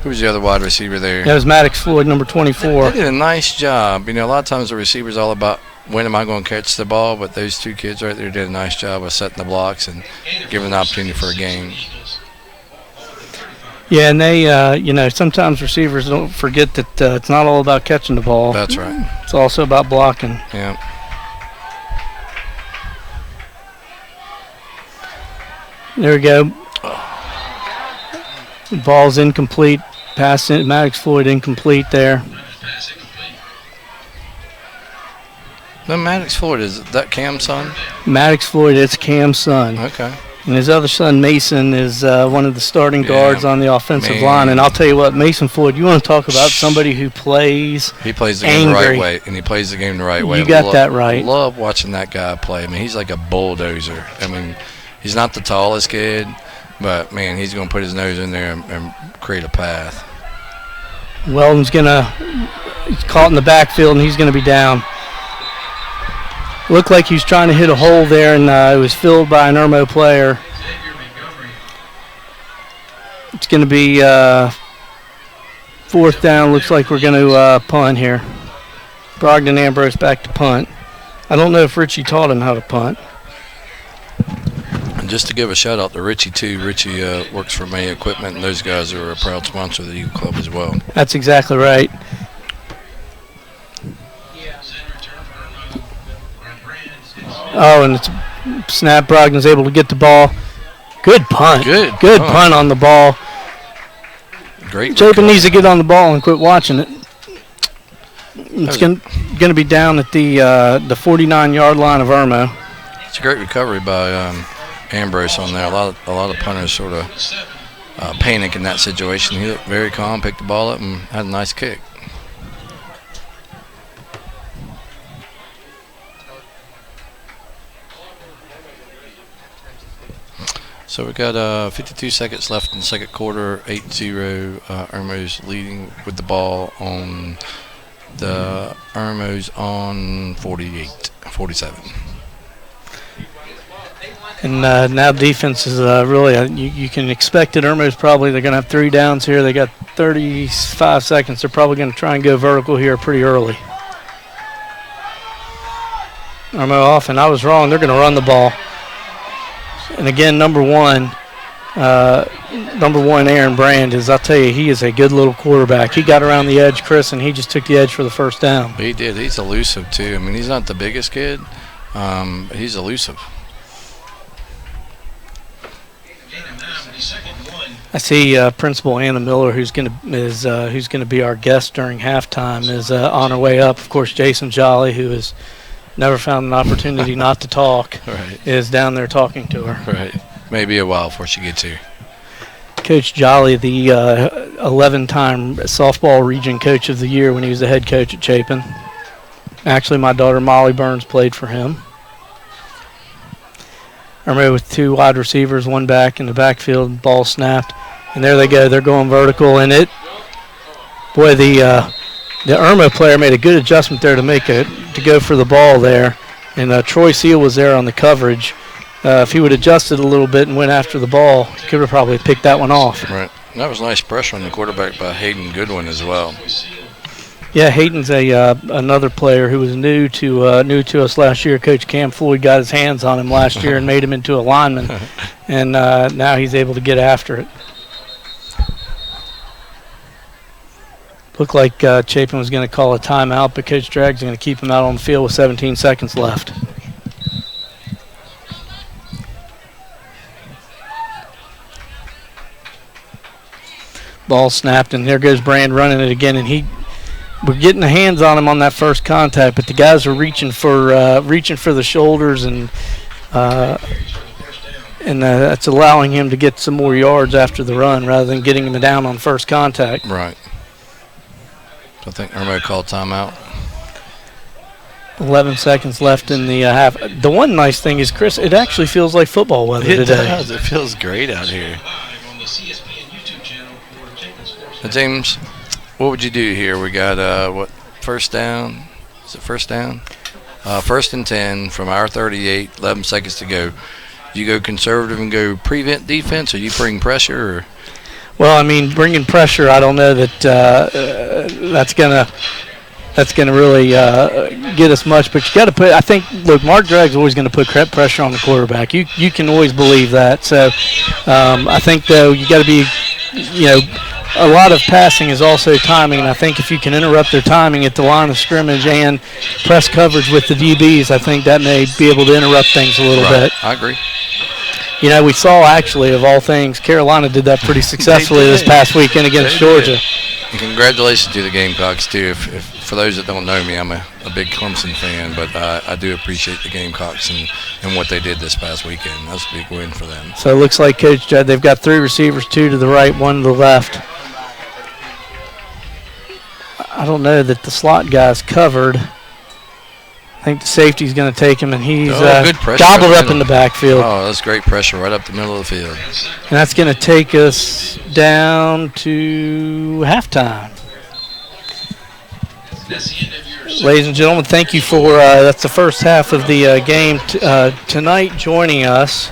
[SPEAKER 4] who was the other wide receiver there?
[SPEAKER 2] That was Maddox Floyd, number 24.
[SPEAKER 4] They did a nice job. A lot of times the receiver's all about when am I going to catch the ball, but those two kids right there did a nice job of setting the blocks and giving an opportunity for a gain.
[SPEAKER 2] Yeah, and they, sometimes receivers don't forget that it's not all about catching the ball.
[SPEAKER 4] That's right.
[SPEAKER 2] It's also about blocking.
[SPEAKER 4] Yeah.
[SPEAKER 2] There we go. Ball's incomplete. Pass in, Maddox Floyd incomplete there.
[SPEAKER 4] The Maddox Floyd, is that Cam's son?
[SPEAKER 2] Maddox Floyd, it's Cam's son.
[SPEAKER 4] Okay.
[SPEAKER 2] And his other son, Mason, is one of the starting guards on the offensive line. And I'll tell you what, Mason Floyd, you want to talk about somebody who plays
[SPEAKER 4] He plays the game the right way, and he plays the game the right way.
[SPEAKER 2] You got that right.
[SPEAKER 4] I love watching that guy play. I mean, he's like a bulldozer. I mean, he's not the tallest kid, but, man, he's going to put his nose in there and create a path.
[SPEAKER 2] Weldon's he's caught in the backfield, and he's going to be down. Looked like he was trying to hit a hole there, and it was filled by an Irmo player. It's going to be 4th down. Looks like we're going to punt here. Brogdon Ambrose back to punt. I don't know if Richie taught him how to punt.
[SPEAKER 4] And just to give a shout out to Richie too. Richie works for May Equipment, and those guys are a proud sponsor of the Eagle Club as well.
[SPEAKER 2] That's exactly right. Oh, and it's snap. Brogdon's able to get the ball. Good punt. Good punt on the ball.
[SPEAKER 4] Great.
[SPEAKER 2] Chapin needs to get on the ball and quit watching it. It's going to be down at the 49-yard line of Irmo.
[SPEAKER 4] It's a great recovery by Ambrose on there. A lot of punters sort of panic in that situation. He looked very calm, picked the ball up, and had a nice kick. So we got 52 seconds left in the second quarter. 8-0. Irmo's leading with the ball on the Irmo's on 47.
[SPEAKER 2] And now defense is really you can expect it. Irmo's probably they're going to have 3 downs here. They got 35 seconds. They're probably going to try and go vertical here pretty early. Irmo off, and I was wrong. They're going to run the ball. And again, number one, Aaron Brand I'll tell you, he is a good little quarterback. He got around the edge, Chris, and he just took the edge for the first down.
[SPEAKER 4] He did. He's elusive too. I mean, he's not the biggest kid. He's elusive.
[SPEAKER 2] I see Principal Anna Miller, who's going to be our guest during halftime, is on her way up. Of course, Jason Jolly, who has never found an opportunity not to talk, is down there talking to her.
[SPEAKER 4] Right. Maybe a while before she gets here.
[SPEAKER 2] Coach Jolly, the 11-time softball region coach of the year when he was the head coach at Chapin. Actually, my daughter Molly Burns played for him. Irmo with 2 wide receivers, 1 back in the backfield, ball snapped, and there they go. They're going vertical, and the Irmo player made a good adjustment there to go for the ball there, and Troy Seal was there on the coverage. If he would have adjusted a little bit and went after the ball, he could have probably picked that one off.
[SPEAKER 4] Right. And that was nice pressure on the quarterback by Hayden Goodwin as well.
[SPEAKER 2] Yeah, Hayden's another player who was new to us last year. Coach Cam Floyd got his hands on him last year and made him into a lineman, and now he's able to get after it. Looked like Chapin was going to call a timeout, but Coach Dragg's going to keep him out on the field with 17 seconds left. Ball snapped, and there goes Brand running it again, and we're getting the hands on him on that first contact, but the guys are reaching for the shoulders, and that's allowing him to get some more yards after the run rather than getting him down on first contact.
[SPEAKER 4] Right. So I think Irmo called timeout.
[SPEAKER 2] 11 seconds left in the half. The one nice thing is, Chris, it actually feels like football weather today.
[SPEAKER 4] It does. It feels great out here. Now, James, what would you do here? We got, first down? Is it first down? 1st and 10 from our 38, 11 seconds to go. You go conservative and go prevent defense, or you bring pressure? Or?
[SPEAKER 2] Well, I mean, bringing pressure, I don't know that that's gonna really get us much. But you got to put. I think, look, Mark Dragg's always going to put pressure on the quarterback. You can always believe that. So I think though you got to be, a lot of passing is also timing, and I think if you can interrupt their timing at the line of scrimmage and press coverage with the DBs, I think that may be able to interrupt things a little bit.
[SPEAKER 4] I agree.
[SPEAKER 2] We saw, actually, of all things, Carolina did that pretty successfully this past weekend against Georgia.
[SPEAKER 4] And congratulations to the Gamecocks, too. If for those that don't know me, I'm a big Clemson fan, but I do appreciate the Gamecocks and what they did this past weekend. That's a big win for them.
[SPEAKER 2] So it looks like Coach Judd, they've got 3 receivers, 2 to the right, 1 to the left. I don't know that the slot guy's covered. I think the safety's going to take him, and he's
[SPEAKER 4] good pressure
[SPEAKER 2] gobbled
[SPEAKER 4] up
[SPEAKER 2] up in the backfield.
[SPEAKER 4] Oh, that's great pressure right up the middle of the field.
[SPEAKER 2] And that's going to take us down to halftime. Ladies and gentlemen, thank you for that's the first half of the game tonight. Joining us,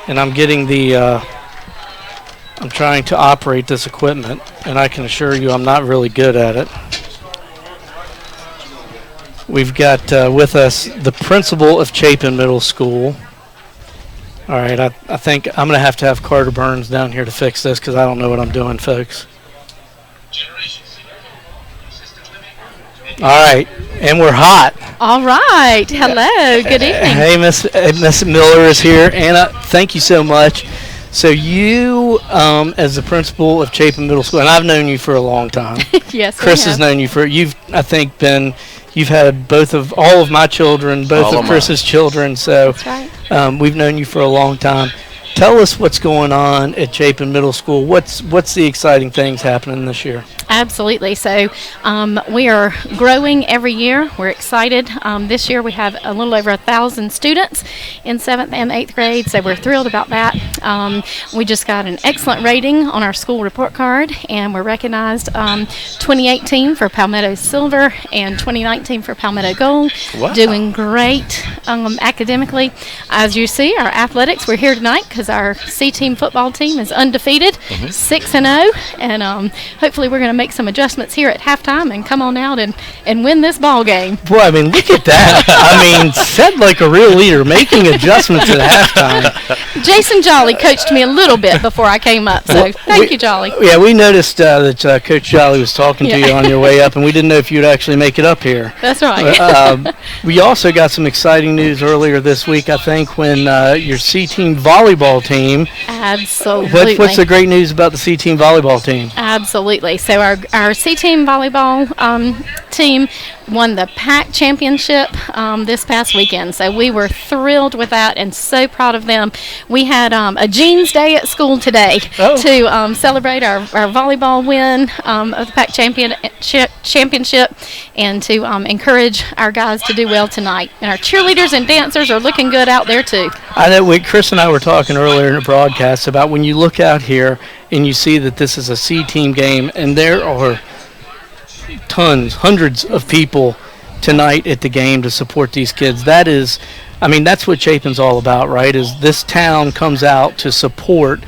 [SPEAKER 2] and I'm getting the I'm trying to operate this equipment, and I can assure you I'm not really good at it. We've got with us the principal of Chapin Middle School. All right, I think I'm going to have Carter Burns down here to fix this because I don't know what I'm doing, folks. All right, and we're hot.
[SPEAKER 5] All right. Hello. Good evening.
[SPEAKER 2] Hey, Miss Miller is here. Anna, thank you so much. So you, as the principal of Chapin Middle School, and I've known you for a long time.
[SPEAKER 5] Yes,
[SPEAKER 2] Chris has known you you've had all of my children, both of Chris's children. So
[SPEAKER 5] that's right.
[SPEAKER 2] We've known you for a long time. Tell us what's going on at Chapin Middle School. What's the exciting things happening this year?
[SPEAKER 5] Absolutely. So we are growing every year. We're excited. This year we have a little over 1,000 students in 7th and 8th grade, so we're thrilled about that. We just got an excellent rating on our school report card, and we're recognized 2018 for Palmetto Silver and 2019 for Palmetto Gold.
[SPEAKER 2] Wow.
[SPEAKER 5] Doing great academically. As you see, our athletics, we're here tonight because our C-team football team is undefeated, 6-0, and hopefully we're going to make some adjustments here at halftime and come on out and win this ball game.
[SPEAKER 2] Boy, I mean, look at that. I mean, said like a real leader, making adjustments at halftime.
[SPEAKER 5] Jason Jolly coached me a little bit before I came up, so thank you, Jolly.
[SPEAKER 2] Yeah, we noticed that Coach Jolly was talking to you on your way up, and we didn't know if you'd actually make it up here.
[SPEAKER 5] That's right.
[SPEAKER 2] We also got some exciting news earlier this week, I think, when your C-team volleyball team.
[SPEAKER 5] Absolutely.
[SPEAKER 2] What's the great news about the C-team volleyball team?
[SPEAKER 5] Absolutely. So our C-team volleyball team won the PAC championship this past weekend. So we were thrilled with that and so proud of them. We had a Jeans Day at school today to celebrate our volleyball win of the PAC championship and to encourage our guys to do well tonight. And our cheerleaders and dancers are looking good out there too.
[SPEAKER 2] I know Chris and I were talking earlier in the broadcast about when you look out here and you see that this is a C-team game and there are hundreds of people tonight at the game to support these kids. That's what Chapin's all about, right? Is this town comes out to support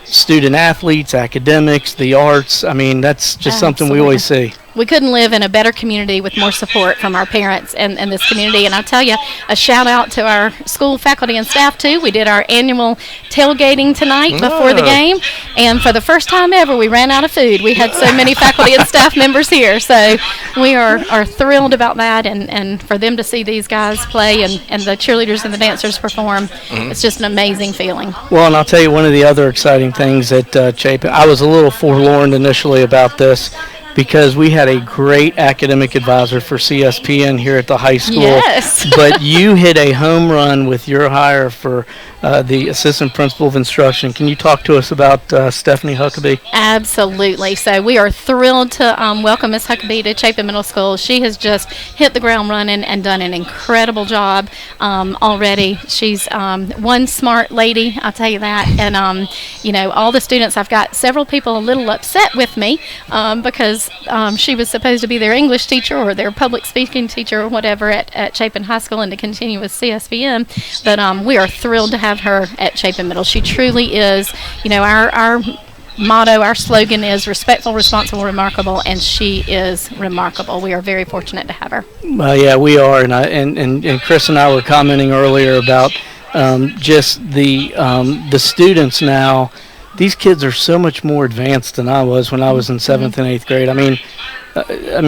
[SPEAKER 2] student athletes, academics, the arts. I mean, that's just something we always see.
[SPEAKER 5] We couldn't live in a better community with more support from our parents and this community. And I'll tell you, a shout out to our school faculty and staff too. We did our annual tailgating tonight before the game. And for the first time ever, we ran out of food. We had so many faculty and staff members here. So we are thrilled about that. And for them to see these guys play and the cheerleaders and the dancers perform, it's just an amazing feeling.
[SPEAKER 2] Well, and I'll tell you one of the other exciting things at Chapin, I was a little forlorn initially about this, because we had a great academic advisor for CSPN here at the high school.
[SPEAKER 5] Yes.
[SPEAKER 2] But you hit a home run with your hire for the assistant principal of instruction. Can you talk to us about Stephanie Huckabee?
[SPEAKER 5] Absolutely. So we are thrilled to welcome Ms. Huckabee to Chapin Middle School. She has just hit the ground running and done an incredible job already. She's one smart lady, I'll tell you that. And, all the students, I've got several people a little upset with me because she was supposed to be their English teacher or their public speaking teacher or whatever at Chapin High School and to continue with CSPN. But we are thrilled to have her at Chapin Middle. She truly is, our motto, our slogan is respectful, responsible, remarkable, and she is remarkable. We are very fortunate to have her.
[SPEAKER 2] Yeah, we are, and Chris and I were commenting earlier about just the students now. These kids are so much more advanced than I was when I was in 7th and 8th grade. I mean,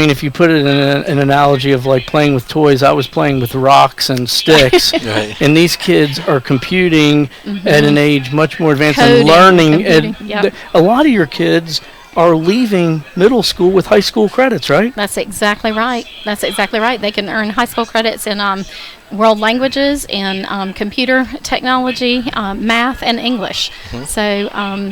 [SPEAKER 2] if you put it in an analogy of like playing with toys, I was playing with rocks and sticks,
[SPEAKER 4] Right.
[SPEAKER 2] And these kids are computing at an age much more advanced
[SPEAKER 5] Coding,
[SPEAKER 2] and learning.
[SPEAKER 5] computing, yep.
[SPEAKER 2] A lot of your kids are leaving middle school with high school credits, right?
[SPEAKER 5] That's exactly right. That's exactly right. They can earn high school credits in world languages, in computer technology, math, and English. So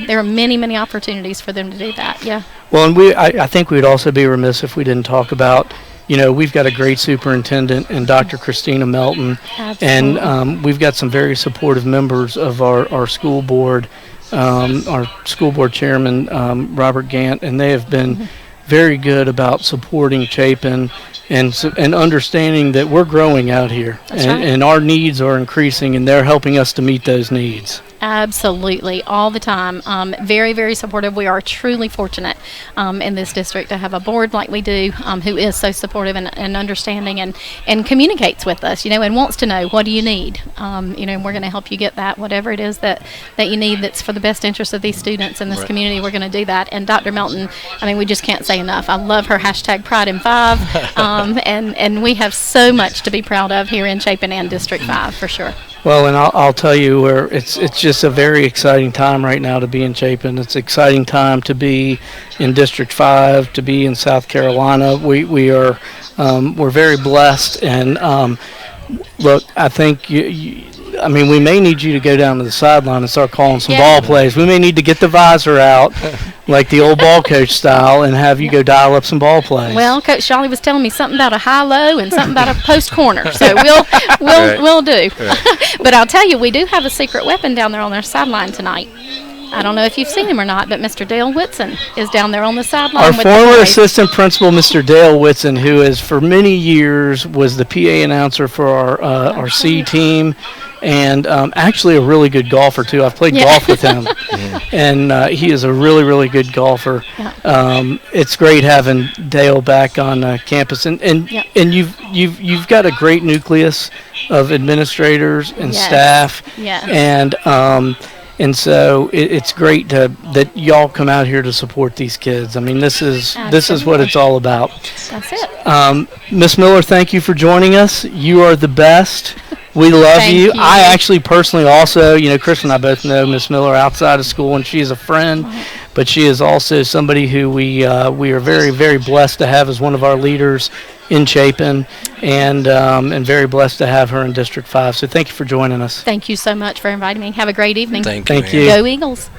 [SPEAKER 5] there are many, many opportunities for them to do that. Yeah.
[SPEAKER 2] Well, and I think we'd also be remiss if we didn't talk about, we've got a great superintendent in Dr. Christina Melton,
[SPEAKER 5] Absolutely.
[SPEAKER 2] and we've got some very supportive members of our school board, our school board chairman, Robert Gant, and they have been very good about supporting Chapin and understanding that we're growing out here,
[SPEAKER 5] That's right.
[SPEAKER 2] and our needs are increasing, and they're helping us to meet those needs.
[SPEAKER 5] Absolutely, all the time. Very, very supportive. We are truly fortunate in this district to have a board like we do, who is so supportive and understanding and communicates with us, and wants to know, what do you need? And we're going to help you get that, whatever it is that you need that's for the best interest of these students in this community. We're going to do that. And Dr. Melton, we just can't say enough. I love her hashtag Pride in 5, and we have so much to be proud of here in Chapin and District 5 for sure.
[SPEAKER 2] Well, and I'll tell you, where it's just a very exciting time right now to be in Chapin. It's an exciting time to be in District 5, to be in South Carolina. We're very blessed, and look, I think we may need you to go down to the sideline and start calling some ball plays. We may need to get the visor out, like the old ball coach style, and have you go dial up some ball plays.
[SPEAKER 5] Well, Coach Jolly was telling me something about a high-low and something about a post corner, so we'll do. But I'll tell you, we do have a secret weapon down there on their sideline tonight. I don't know if you've seen him or not, but Mr. Dale Whitson is down there on the sideline.
[SPEAKER 2] Our
[SPEAKER 5] with
[SPEAKER 2] former
[SPEAKER 5] the boys.
[SPEAKER 2] assistant principal, Mr. Dale Whitson, who is for many years was the PA announcer for our C team, and actually a really good golfer too. I've played golf with him, and he is a really, really good golfer. It's great having Dale back on campus, and you've got a great nucleus of administrators and staff, and so it's great that y'all come out here to support these kids. This is what it's all about.
[SPEAKER 5] That's it.
[SPEAKER 2] Miss Miller, thank you for joining us. You are the best. We love
[SPEAKER 5] Thank
[SPEAKER 2] you.
[SPEAKER 5] you.
[SPEAKER 2] I actually personally also, Chris and I both know Miss Miller outside of school, and she is a friend, but she is also somebody who we are very, very blessed to have as one of our leaders in Chapin, and very blessed to have her in District 5. So thank you for joining us.
[SPEAKER 5] Thank you so much for inviting me. Have a great evening.
[SPEAKER 4] Thank
[SPEAKER 2] you.
[SPEAKER 5] Go Eagles.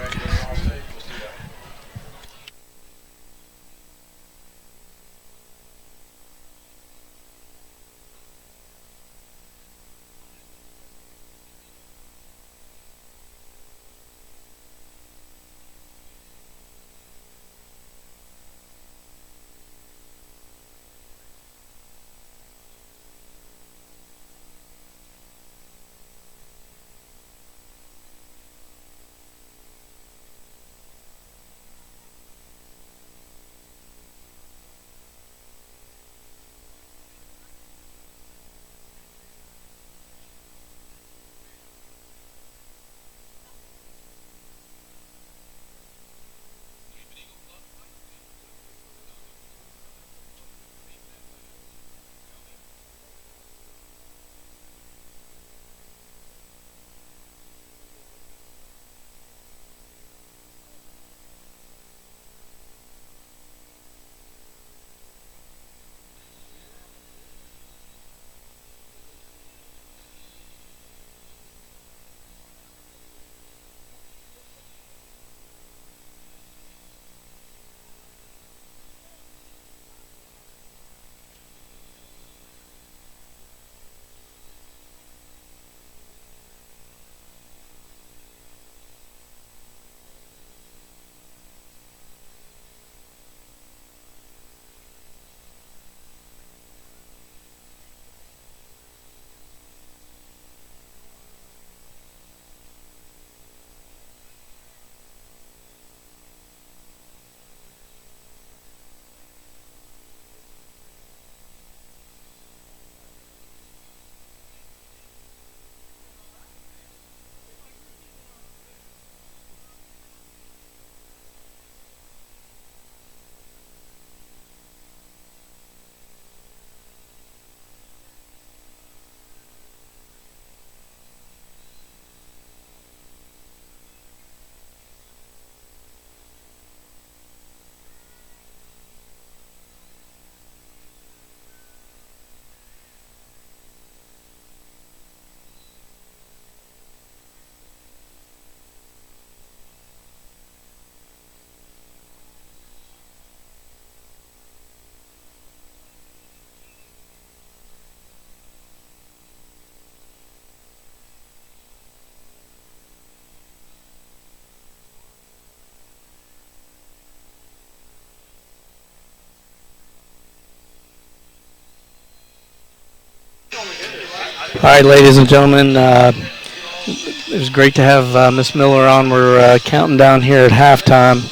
[SPEAKER 2] All right, ladies and gentlemen, it was great to have Miss Miller on. We're counting down here at halftime.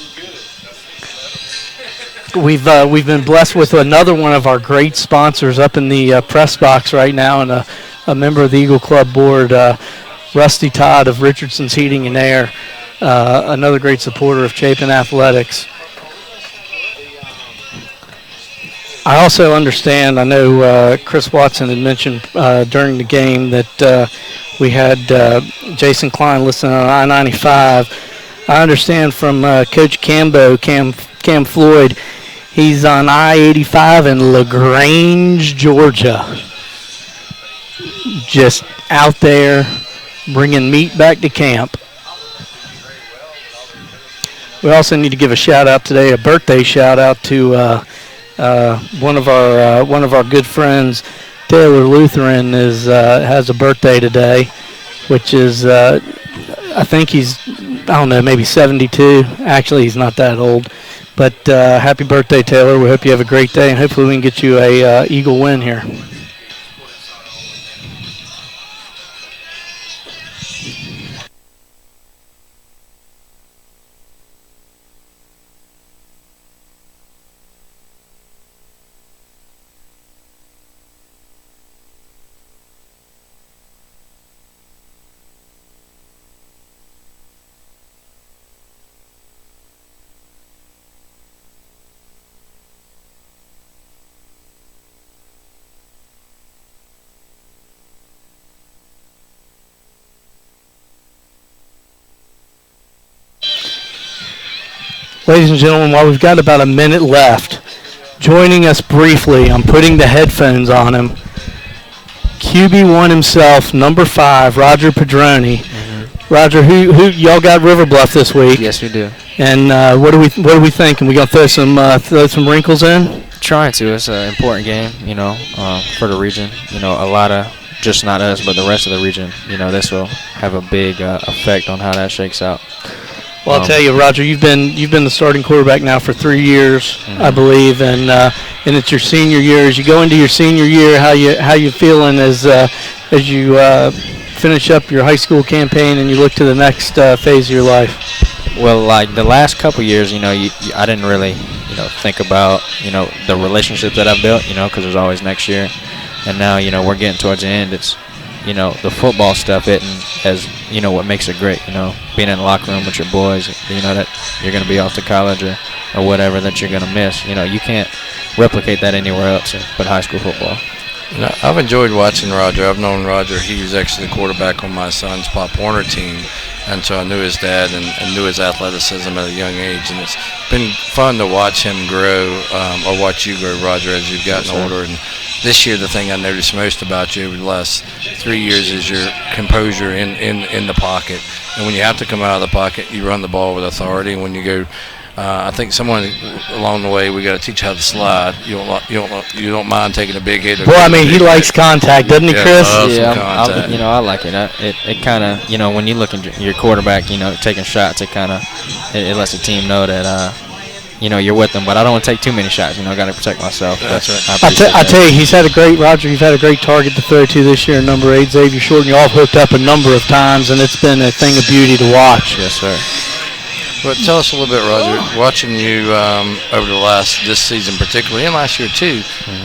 [SPEAKER 2] We've been blessed with another one of our great sponsors up in the press box right now, and a member of the Eagle Club board, Rusty Todd of Richardson's Heating and Air, another great supporter of Chapin Athletics. I also understand, I know Chris Watson had mentioned during the game that we had Jason Klein listening on I-95. I understand from Coach Cam Floyd, he's on I-85 in LaGrange, Georgia. Just out there bringing meat back to camp. We also need to give a shout-out today, a birthday shout-out to one of our good friends, Taylor Lutheran, has a birthday today, which is I think he's, I don't know, maybe 72. Actually, he's not that old. But happy birthday, Taylor. We hope you have a great day, and hopefully we can get you a Eagle win here. Ladies and gentlemen, while we've got about a minute left, joining us briefly, I'm putting the headphones on him, QB1 himself, number 5, Roger Padroni. Mm-hmm. Roger, who y'all got River Bluff this week?
[SPEAKER 6] Yes, we do.
[SPEAKER 2] And what do we think? And we gonna throw some wrinkles in?
[SPEAKER 6] Trying to. It's an important game, for the region. A lot of, just not us, but the rest of the region. This will have a big effect on how that shakes out.
[SPEAKER 2] Well, I'll tell you, Roger, you've been the starting quarterback now for 3 years, mm-hmm. I believe, and it's your senior year. As you go into your senior year, how you feeling as you finish up your high school campaign and you look to the next phase of your life?
[SPEAKER 6] Well, like the last couple years, I didn't really, think about, the relationships that I've built, because there's always next year, and now, we're getting towards the end. It's the football stuff isn't as, what makes it great, being in the locker room with your boys, that you're going to be off to college or whatever that you're going to miss. You can't replicate that anywhere else but high school football.
[SPEAKER 4] I've enjoyed watching Roger. I've known Roger. He was actually the quarterback on my son's Pop Warner team, and so I knew his dad and knew his athleticism at a young age, and it's been fun to watch him grow, or watch you grow, Roger, as you've gotten older. And this year, the thing I noticed most about you over the last 3 years is your composure in the pocket. And when you have to come out of the pocket, you run the ball with authority. And when you go, I think someone along the way, we got to teach how to slide. You don't mind taking a big hit.
[SPEAKER 2] Well, I mean, he likes contact, doesn't he, Chris?
[SPEAKER 6] Yeah, I like it. It kind of, when you look at your quarterback, taking shots, it kind of it lets the team know that. You're with them, but I don't want to take too many shots. I got to protect myself.
[SPEAKER 4] That's right.
[SPEAKER 2] I tell you, you've had a great target to throw to this year, number 8, Xavier Shorten. You all hooked up a number of times, and it's been a thing of beauty to watch.
[SPEAKER 6] Yes, sir.
[SPEAKER 4] Well, tell us a little bit, Roger. Watching you over this season particularly, and last year too,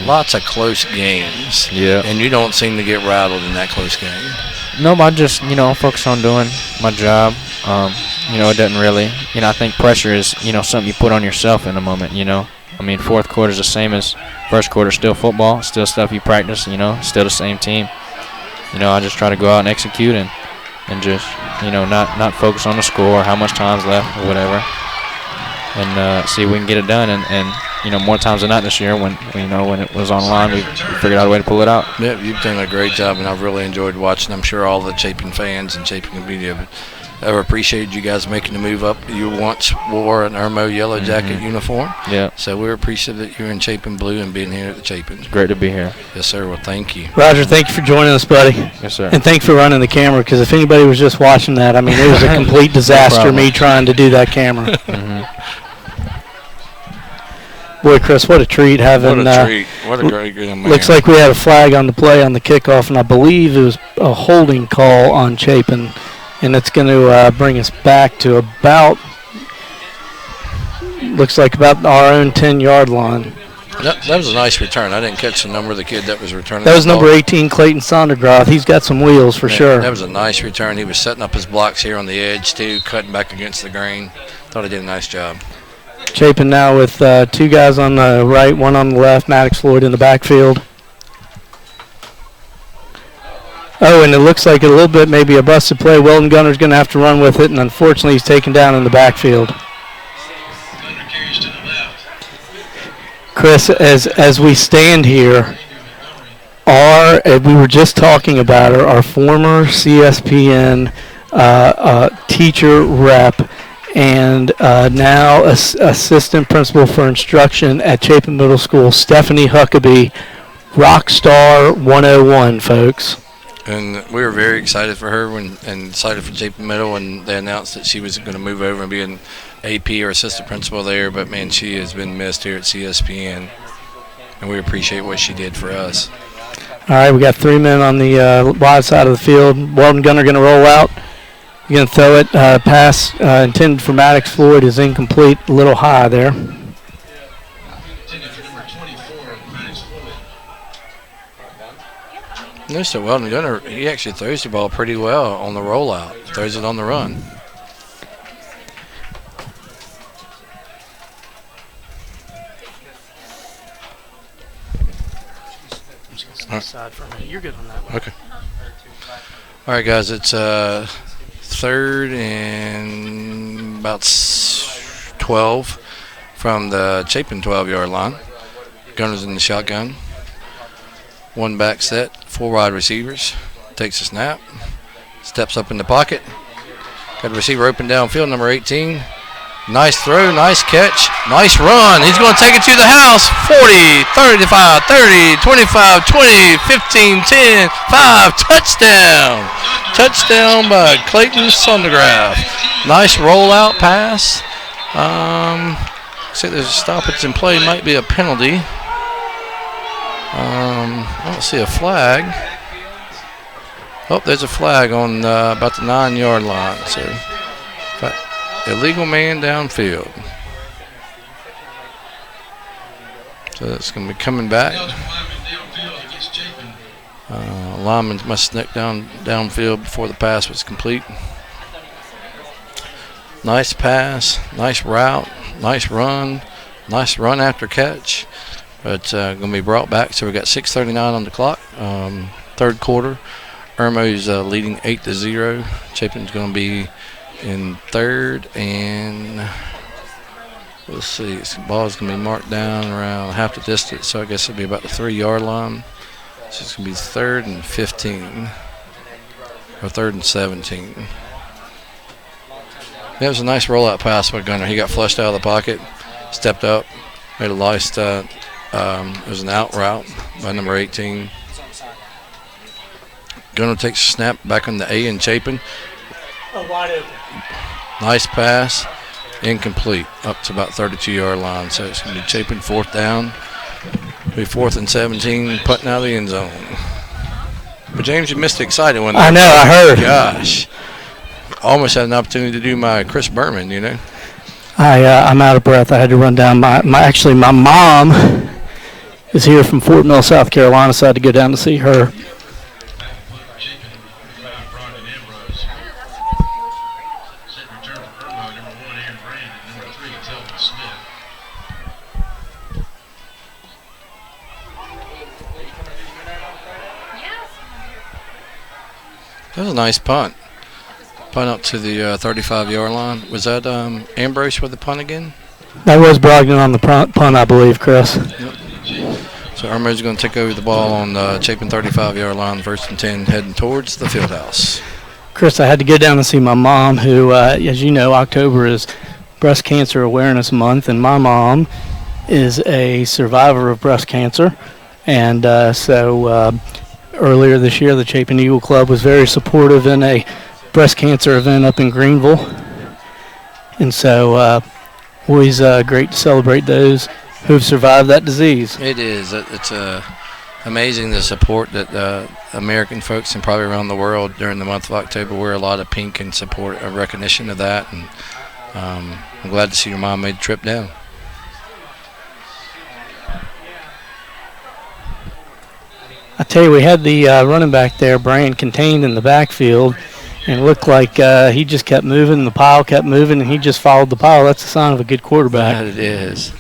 [SPEAKER 4] lots of close games.
[SPEAKER 6] Yeah.
[SPEAKER 4] And you don't seem to get rattled in that close game.
[SPEAKER 6] No, I just, focus on doing my job. It doesn't really, I think pressure is, something you put on yourself in a moment, fourth quarter is the same as first quarter, still football, still stuff you practice, still the same team. I just try to go out and execute and just, not focus on the score, how much time's left or whatever, and see if we can get it done. And more times than not this year, when it was on line, we figured out a way to pull it out.
[SPEAKER 4] Yeah, you've done a great job, and I've really enjoyed watching. I'm sure all the Chapin fans and Chapin community have ever appreciated you guys making the move up. You once wore an Irmo yellow jacket uniform.
[SPEAKER 6] Yeah.
[SPEAKER 4] So we're appreciative that you're in Chapin blue and being here at the Chapin.
[SPEAKER 6] Great to be here.
[SPEAKER 4] Yes, sir. Well, thank you.
[SPEAKER 2] Roger, thank you for joining us, buddy.
[SPEAKER 6] Yes, sir.
[SPEAKER 2] And thanks for running the camera, because if anybody was just watching that, it was a complete disaster, me trying to do that camera. Boy, Chris, what a treat having.
[SPEAKER 4] What a treat! What a great man.
[SPEAKER 2] Looks like we had a flag on the play on the kickoff, and I believe it was a holding call on Chapin, and it's going to bring us back to about. Looks like about our own 10-yard line.
[SPEAKER 4] That was a nice return. I didn't catch the number of the kid that was returning.
[SPEAKER 2] That was number 18, Clayton Sondergroth. He's got some wheels for sure.
[SPEAKER 4] That was a nice return. He was setting up his blocks here on the edge too, cutting back against the grain. Thought he did a nice job.
[SPEAKER 2] Chapin now with 2 guys on the right, 1 on the left, Maddox Floyd in the backfield. Oh, and it looks like a little bit maybe a busted play. Weldon Gunner's going to have to run with it, and unfortunately he's taken down in the backfield. Chris, as we stand here, we were just talking about our former CSPN teacher rep and now assistant principal for instruction at Chapin Middle School, Stephanie Huckabee, Rockstar 101, folks.
[SPEAKER 4] And we were very excited for her and excited for Chapin Middle when they announced that she was going to move over and be an AP or assistant principal there. But, man, she has been missed here at CSPN, and we appreciate what she did for us.
[SPEAKER 2] All right, we got 3 men on the wide side of the field. Weldon Gunner going to roll out. You're going to throw it. Pass intended for Maddox Floyd is incomplete, a little high there.
[SPEAKER 4] Notice that Weldon Gunner, he actually throws the ball pretty well on the rollout. Throws it on the run.
[SPEAKER 2] You're good on that one.
[SPEAKER 4] Okay. All right, guys, it's 3rd and about 12 from the Chapin 12-yard line. Gunner's in the shotgun. 1 back set, 4 wide receivers. Takes a snap. Steps up in the pocket. Got a receiver open downfield, number 18. Nice throw, nice catch, nice run. He's going to take it to the house. 40, 35, 30, 25, 20, 15, 10, 5. Touchdown. Touchdown by Clayton Sondergraaf. Nice rollout pass. See, there's a stoppage in play. Might be a penalty. I don't see a flag. Oh, there's a flag on about the 9-yard line. So, illegal man downfield. So that's going to be coming back. Lyman must sneak downfield before the pass was complete. Nice pass, nice route, nice run after catch. But going to be brought back. So we got 6:39 on the clock. 3rd quarter. Irmo's leading 8-0. Chapin's going to be in 3rd, and we'll see. The ball is going to be marked down around half the distance, so I guess it'll be about the 3-yard line. So it's going to be 3rd and 15, or 3rd and 17. That was a nice rollout pass by Gunner. He got flushed out of the pocket, stepped up, made a nice. It was an out route by number 18. Gunner takes a snap back on the A in Chapin.
[SPEAKER 2] Oh, wide open.
[SPEAKER 4] Nice pass, incomplete, up to about 32-yard line. So it's going to be Chapin 4th down. It'll be 4th and 17, putting out of the end zone. But James, you missed the exciting one.
[SPEAKER 2] I know, I heard.
[SPEAKER 4] Gosh, almost had an opportunity to do my Chris Berman, you know.
[SPEAKER 2] I'm out of breath. I had to run down. My mom is here from Fort Mill, South Carolina, so I had to go down to see her.
[SPEAKER 4] That was a nice punt. Punt up to the 35-yard line. Was that Ambrose with the punt again?
[SPEAKER 2] That was Brogdon on the punt, I believe, Chris.
[SPEAKER 4] Yep. So Irmo's going to take over the ball on the Chapin 35-yard line, 1st and 10, heading towards the field house.
[SPEAKER 2] Chris, I had to go down and see my mom, who, as you know, October is Breast Cancer Awareness Month, and my mom is a survivor of breast cancer. And so earlier this year, the Chapin Eagle Club was very supportive in a breast cancer event up in Greenville. And so always great to celebrate those. who've survived that disease.
[SPEAKER 4] It is. It's amazing the support that American folks and probably around the world during the month of October wear a lot of pink in support of recognition of that. And I'm glad to see your mom made the trip down.
[SPEAKER 2] I tell you, we had the running back there, Brian, contained in the backfield, and it looked like he just kept moving, the pile kept moving, and he just followed the pile. That's a sign of a good quarterback.
[SPEAKER 4] That it is.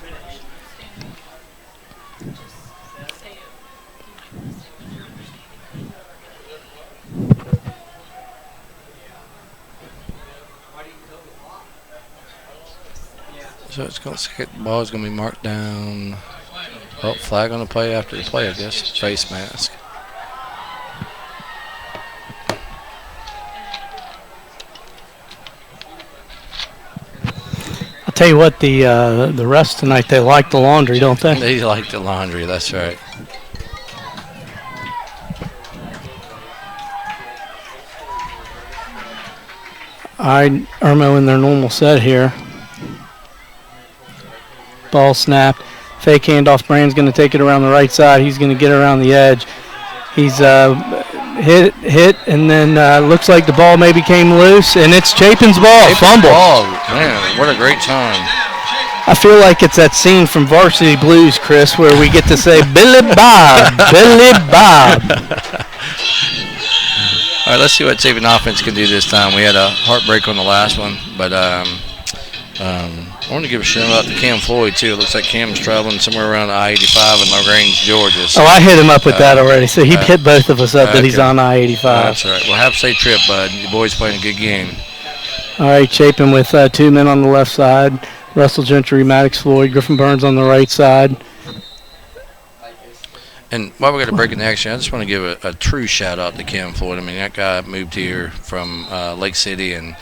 [SPEAKER 4] So it's going to the ball is going to be marked down. Oh, flag on the play after the play, I guess. Face mask.
[SPEAKER 2] I'll tell you what, the rest tonight, they like the laundry, don't they?
[SPEAKER 4] They like the laundry, that's right.
[SPEAKER 2] All right, Irmo in their normal set here. Ball snapped. Fake handoff. Brand's going to take it around the right side. He's going to get around the edge. He's hit, and then looks like the ball maybe came loose, and it's Chapin's ball. Fumble.
[SPEAKER 4] Ball. Man, what a great time.
[SPEAKER 2] I feel like it's that scene from Varsity Blues, Chris, where we get to say, Billy Bob, Billy Bob.
[SPEAKER 4] All right, let's see what Chapin offense can do this time. We had a heartbreak on the last one, but I want to give a shout out to Cam Floyd, too. It looks like Cam's traveling somewhere around I-85 in LaGrange, Georgia. So,
[SPEAKER 2] I hit him up with that already, so he hit both of us up that he's on I-85.
[SPEAKER 4] That's right. Well, have a safe trip, bud. Your boys playing a good game.
[SPEAKER 2] All right, Chapin with 2 men on the left side. Russell Gentry, Maddox Floyd, Griffin Burns on the right side.
[SPEAKER 4] And while we're going to break in the action, I just want to give a true shout-out to Cam Floyd. I mean, that guy moved here from Lake City and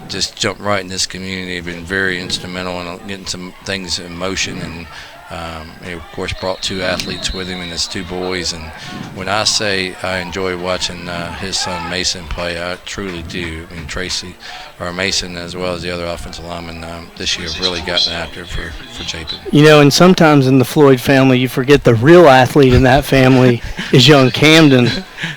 [SPEAKER 4] just jumped right in this community. Been very instrumental in getting some things in motion, and he of course brought 2 athletes with him and his 2 boys. And when I say I enjoy watching his son Mason play, I truly do. I mean, Tracy or Mason, as well as the other offensive linemen this year, have really gotten after it for Chapin.
[SPEAKER 2] You know, and sometimes in the Floyd family, you forget the real athlete in that family is young Camden.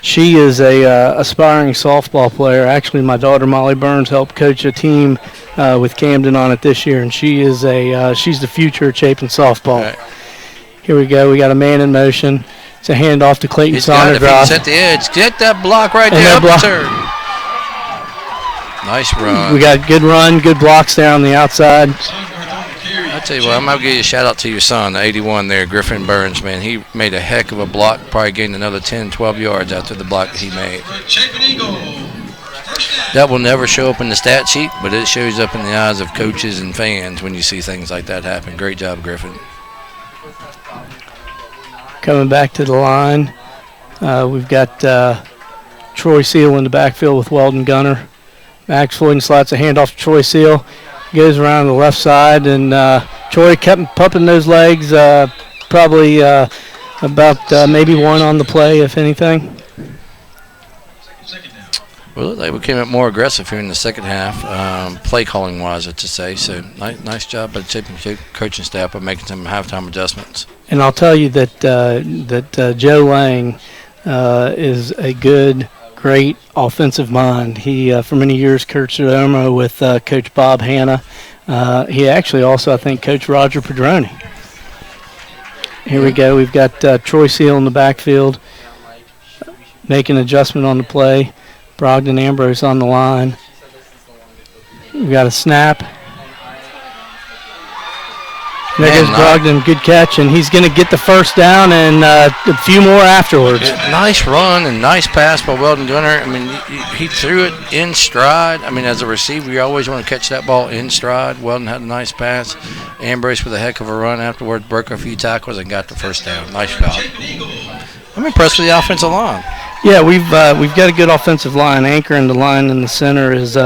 [SPEAKER 2] She is a aspiring softball player. Actually, my daughter Molly Burns helped coach a team with Camden on it this year, and she is she's the future of Chapin softball.
[SPEAKER 4] Right.
[SPEAKER 2] Here we go. We got a man in motion. It's a handoff to Clayton
[SPEAKER 4] He's got it.
[SPEAKER 2] Sondergross.
[SPEAKER 4] He's at the edge. Get that block right there. Up the turn. Nice run.
[SPEAKER 2] We got good run, good blocks there on the outside.
[SPEAKER 4] I tell you what, I'm going to give you a shout-out to your son, the 81 there, Griffin Burns, man. He made a heck of a block, probably gained another 10, 12 yards after the block that he made. That will never show up in the stat sheet, but it shows up in the eyes of coaches and fans when you see things like that happen. Great job, Griffin.
[SPEAKER 2] Coming back to the line, we've got Troy Seal in the backfield with Weldon Gunner. Max Floyd slots a handoff to Troy Seal. Goes around the left side, and Troy kept pumping those legs, probably about maybe 1 on the play, if anything.
[SPEAKER 4] Well, they became more aggressive here in the second half, play calling wise, I should say. So nice job by the Chapin coaching staff of making some halftime adjustments. And
[SPEAKER 2] I'll tell you that Joe Lang is a great offensive mind. He for many years coached at Irmo with Coach Bob Hanna. He actually also, I think, coached Roger Padroni. Here we go. We've got Troy Seal in the backfield, making an adjustment on the play. Brogdon Ambrose on the line. We've got a snap. There goes Brogdon, good catch, and he's going to get the first down and a few more afterwards.
[SPEAKER 4] Nice run and nice pass by Weldon Gunner. I mean, he threw it in stride. I mean, as a receiver, you always want to catch that ball in stride. Weldon had a nice pass. Ambrose with a heck of a run afterwards, broke a few tackles and got the first down. Nice job. I'm impressed with the offensive line.
[SPEAKER 2] Yeah, we've got a good offensive line. Anchoring the line in the center is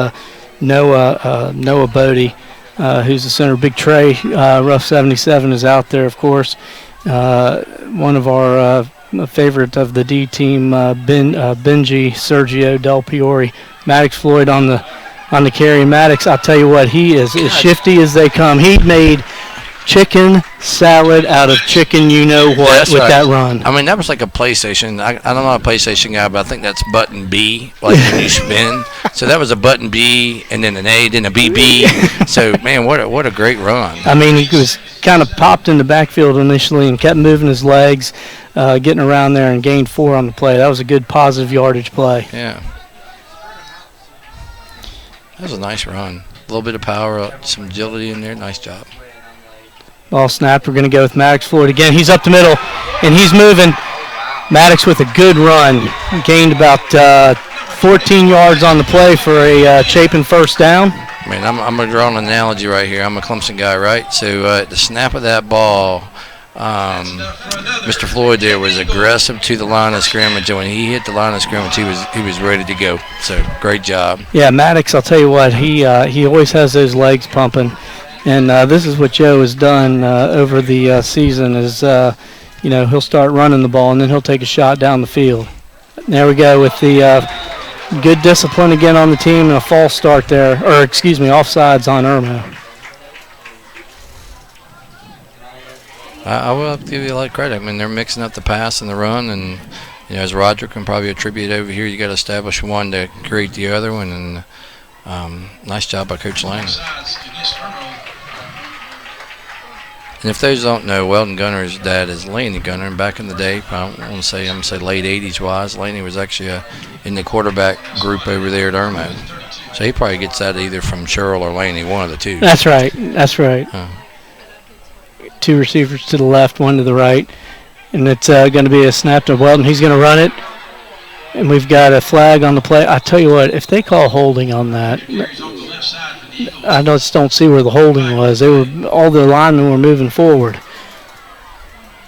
[SPEAKER 2] Noah Bodie, who's the center. Big Trey, Rough 77 is out there, of course. One of our favorite of the D team, Benji Sergio Del Piore. Maddox Floyd on the carry. Maddox, I'll tell you what, he is as shifty as they come. He made chicken salad out of chicken you-know-what
[SPEAKER 4] That's
[SPEAKER 2] with
[SPEAKER 4] right.
[SPEAKER 2] that run.
[SPEAKER 4] I mean, that was like a PlayStation. I'm not a PlayStation guy, but I think that's button B, like when you spin. So that was a button B, and then an A, then a BB. So, man, what a great run.
[SPEAKER 2] I mean, he was kind of popped in the backfield initially and kept moving his legs, getting around there, and gained 4 on the play. That was a good positive yardage play.
[SPEAKER 4] Yeah. That was a nice run. A little bit of power, some agility in there. Nice job.
[SPEAKER 2] Ball snapped. We're going to go with Maddox Floyd again. He's up the middle, and he's moving. Maddox with a good run. Gained about 14 yards on the play for a Chapin first down.
[SPEAKER 4] I mean, I'm going to draw an analogy right here. I'm a Clemson guy, right? So at the snap of that ball, Mr. Floyd there was aggressive to the line of scrimmage, and when he hit the line of scrimmage, he was ready to go. So great job.
[SPEAKER 2] Yeah, Maddox, I'll tell you what, he always has those legs pumping, and this is what Joe has done over the season is, he'll start running the ball, and then he'll take a shot down the field. There we go with the good discipline again on the team and a false start there, offsides on Irmo.
[SPEAKER 4] I will have to give you a lot of credit. I mean, they're mixing up the pass and the run, and as Roger can probably attribute over here, you got to establish one to create the other one, and nice job by Coach Lane. And if those don't know, Weldon Gunner's dad is Laney Gunner, and back in the day, I'm going to say late 80s wise, Laney was actually in the quarterback group over there at Irmo. So he probably gets that either from Cheryl or Laney, one of the two.
[SPEAKER 2] That's right. Two receivers to the left, one to the right. And it's going to be a snap to Weldon. He's going to run it. And we've got a flag on the play. I tell you what, if they call holding on that, I just don't see where the holding was. All the linemen were moving forward.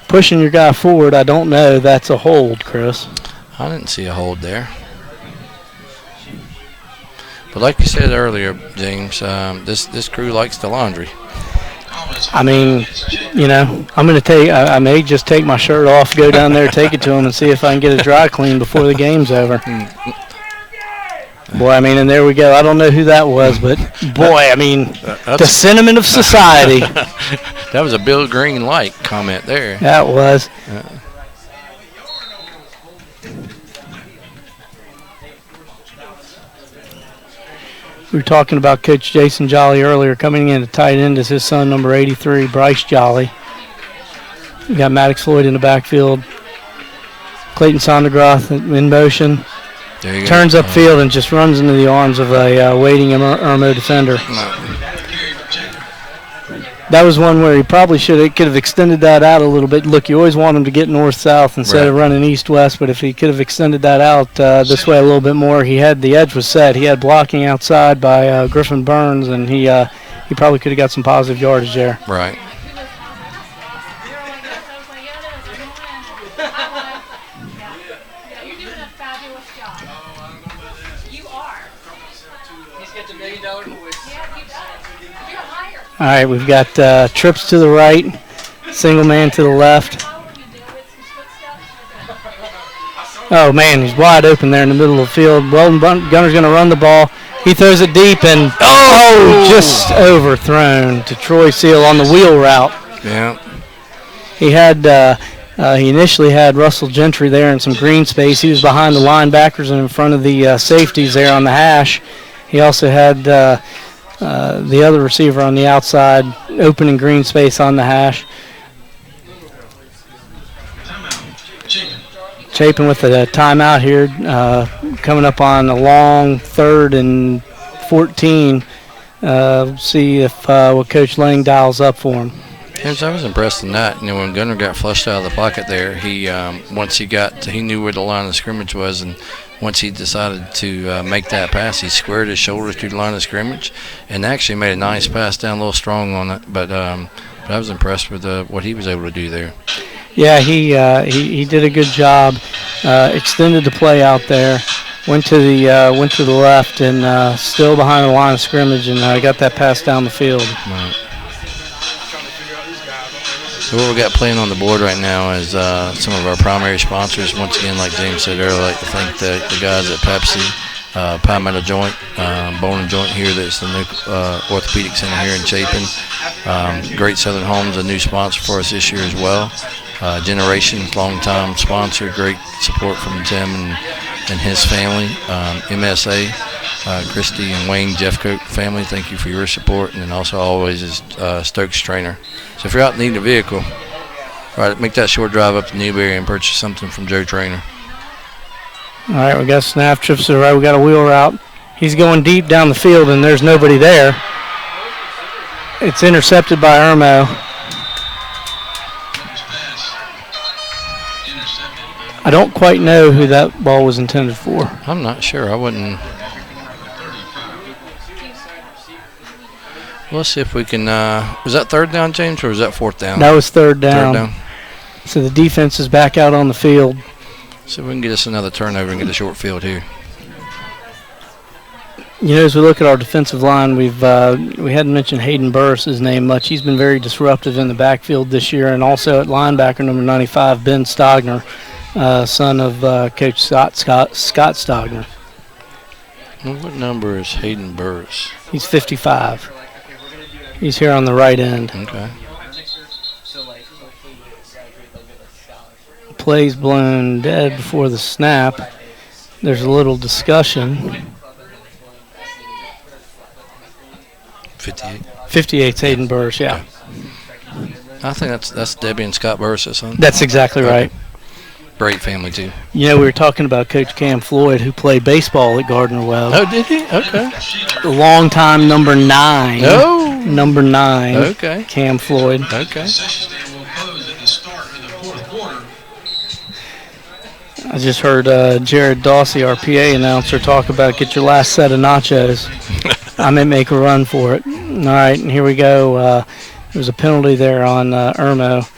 [SPEAKER 2] Pushing your guy forward, I don't know. That's a hold, Chris.
[SPEAKER 4] I didn't see a hold there. But like you said earlier, James, this crew likes the laundry.
[SPEAKER 2] I mean, I'm going to I may just take my shirt off, go down there, take it to him, and see if I can get it dry clean before the game's over. Boy, I mean, and there we go. I don't know who that was, but boy, I mean, the sentiment of society.
[SPEAKER 4] That was a Bill Green like comment there.
[SPEAKER 2] That was. We were talking about Coach Jason Jolly earlier. Coming in at tight end is his son, number 83, Bryce Jolly. We got Maddox Floyd in the backfield. Clayton Sondergroth in motion. Turns upfield and just runs into the arms of a waiting Irmo defender. That was one where he probably could have extended that out a little bit. Look, you always want him to get north-south instead of running east-west, but if he could have extended that out this way a little bit more, the edge was set. He had blocking outside by Griffin Burns, and he probably could have got some positive yardage there.
[SPEAKER 4] Right.
[SPEAKER 2] All right, we've got trips to the right, single man to the left. Oh, man, he's wide open there in the middle of the field. Weldon Gunner's going to run the ball. He throws it deep and, just overthrown to Troy Seal on the wheel route.
[SPEAKER 4] Yeah.
[SPEAKER 2] He initially had Russell Gentry there in some green space. He was behind the linebackers and in front of the safeties there on the hash. He also had the other receiver on the outside, open in green space on the hash. Chapin with a timeout here, coming up on a long 3rd and 14. See if what Coach Lang dials up for him.
[SPEAKER 4] James, I was impressed in that. When Gunner got flushed out of the pocket there, he knew where the line of scrimmage was, and once he decided to make that pass, he squared his shoulders through the line of scrimmage and actually made a nice pass down a little strong on it. But I was impressed with what he was able to do there. Yeah,
[SPEAKER 2] he did a good job. Extended the play out there. Went to the left and still behind the line of scrimmage and got that pass down the field.
[SPEAKER 4] Right. So what we got playing on the board right now is some of our primary sponsors. Once again, like James said earlier, I'd like to thank the guys at Pepsi Chapin Middle joint, bone and joint here. That's the new orthopedic center here in Chapin. Great Southern Homes, a new sponsor for us this year as well. Generations, long-time sponsor. Great support from Tim and his family. MSA, Christy and Wayne Jeffcoat family, thank you for your support. And then also always is Stokes Trainer. So if you're out needing a vehicle, right, make that short drive up to Newberry and purchase something from Joe Trainer.
[SPEAKER 2] All right, we got snap trips to the right. We got a wheel route. He's going deep down the field, and there's nobody there. It's intercepted by Irmo. I don't quite know who that ball was intended for.
[SPEAKER 4] I'm not sure. I wouldn't. Let's see if we can. Was that third down, James, or was that fourth down?
[SPEAKER 2] That was third down.
[SPEAKER 4] Third down.
[SPEAKER 2] So the defense is back out on the field.
[SPEAKER 4] So we can get us another turnover and get a short field here.
[SPEAKER 2] You know, as we look at our defensive line, we hadn't mentioned Hayden Burris' name much. He's been very disruptive in the backfield this year, and also at linebacker number 95, Ben Stogner, son of Coach Scott Stogner.
[SPEAKER 4] Well, what number is Hayden Burris?
[SPEAKER 2] He's 55. He's here on the right end.
[SPEAKER 4] Okay.
[SPEAKER 2] Plays blown dead before the snap. There's a little discussion.
[SPEAKER 4] 58.
[SPEAKER 2] 58's Hayden Burris, yeah.
[SPEAKER 4] I think that's Debbie and Scott Burris' son.
[SPEAKER 2] That's exactly right.
[SPEAKER 4] Great family, too.
[SPEAKER 2] You know, we were talking about Coach Cam Floyd, who played baseball at Gardner Webb.
[SPEAKER 4] Oh, did he? Okay.
[SPEAKER 2] Long-time number 9.
[SPEAKER 4] Oh.
[SPEAKER 2] Number 9.
[SPEAKER 4] Okay.
[SPEAKER 2] Cam Floyd.
[SPEAKER 4] Okay.
[SPEAKER 2] I just heard Jared Dawsey, our PA announcer, talk about get your last set of nachos. I may make a run for it. All right, and here we go. There was a penalty there on Irmo.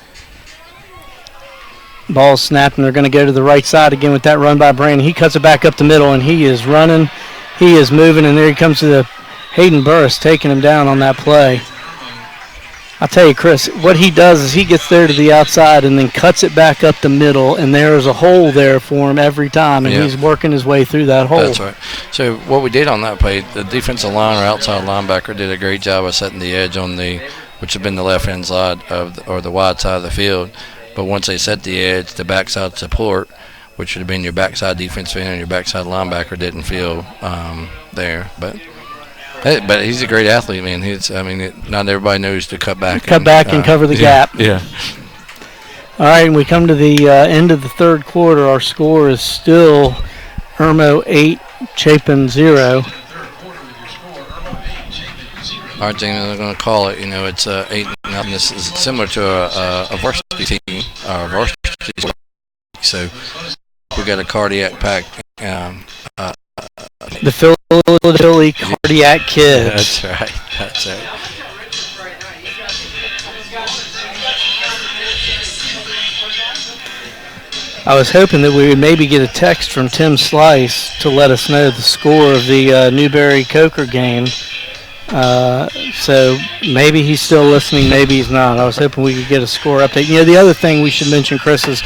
[SPEAKER 2] Ball snapped, and they're going to go to the right side again with that run by Brandon. He cuts it back up the middle, and he is running. He is moving, and there he comes to the Hayden Burris taking him down on that play. I'll tell you, Chris, what he does is he gets there to the outside and then cuts it back up the middle, and there is a hole there for him every time, and he's working his way through that hole.
[SPEAKER 4] That's right. So what we did on that play, the defensive line or outside linebacker did a great job of setting the edge on which had been the left-hand side or the wide side of the field. But once they set the edge, the backside support, which would have been your backside defensive end and your backside linebacker, didn't feel there. But he's a great athlete, man. Not everybody knows to cut back.
[SPEAKER 2] And cover the gap.
[SPEAKER 4] Yeah.
[SPEAKER 2] All right, and we come to the end of the third quarter. Our score is still Irmo 8, Chapin 0.
[SPEAKER 4] All right, James, I'm going to call it. You know, it's 8-0. This is similar to a varsity team, varsity. So we got a cardiac pack.
[SPEAKER 2] The Philly Cardiac Kids.
[SPEAKER 4] That's right. That's right.
[SPEAKER 2] I was hoping that we would maybe get a text from Tim Slice to let us know the score of the Newberry-Coker game. So maybe he's still listening, maybe he's not. I was hoping we could get a score update. You know, the other thing we should mention, Chris, is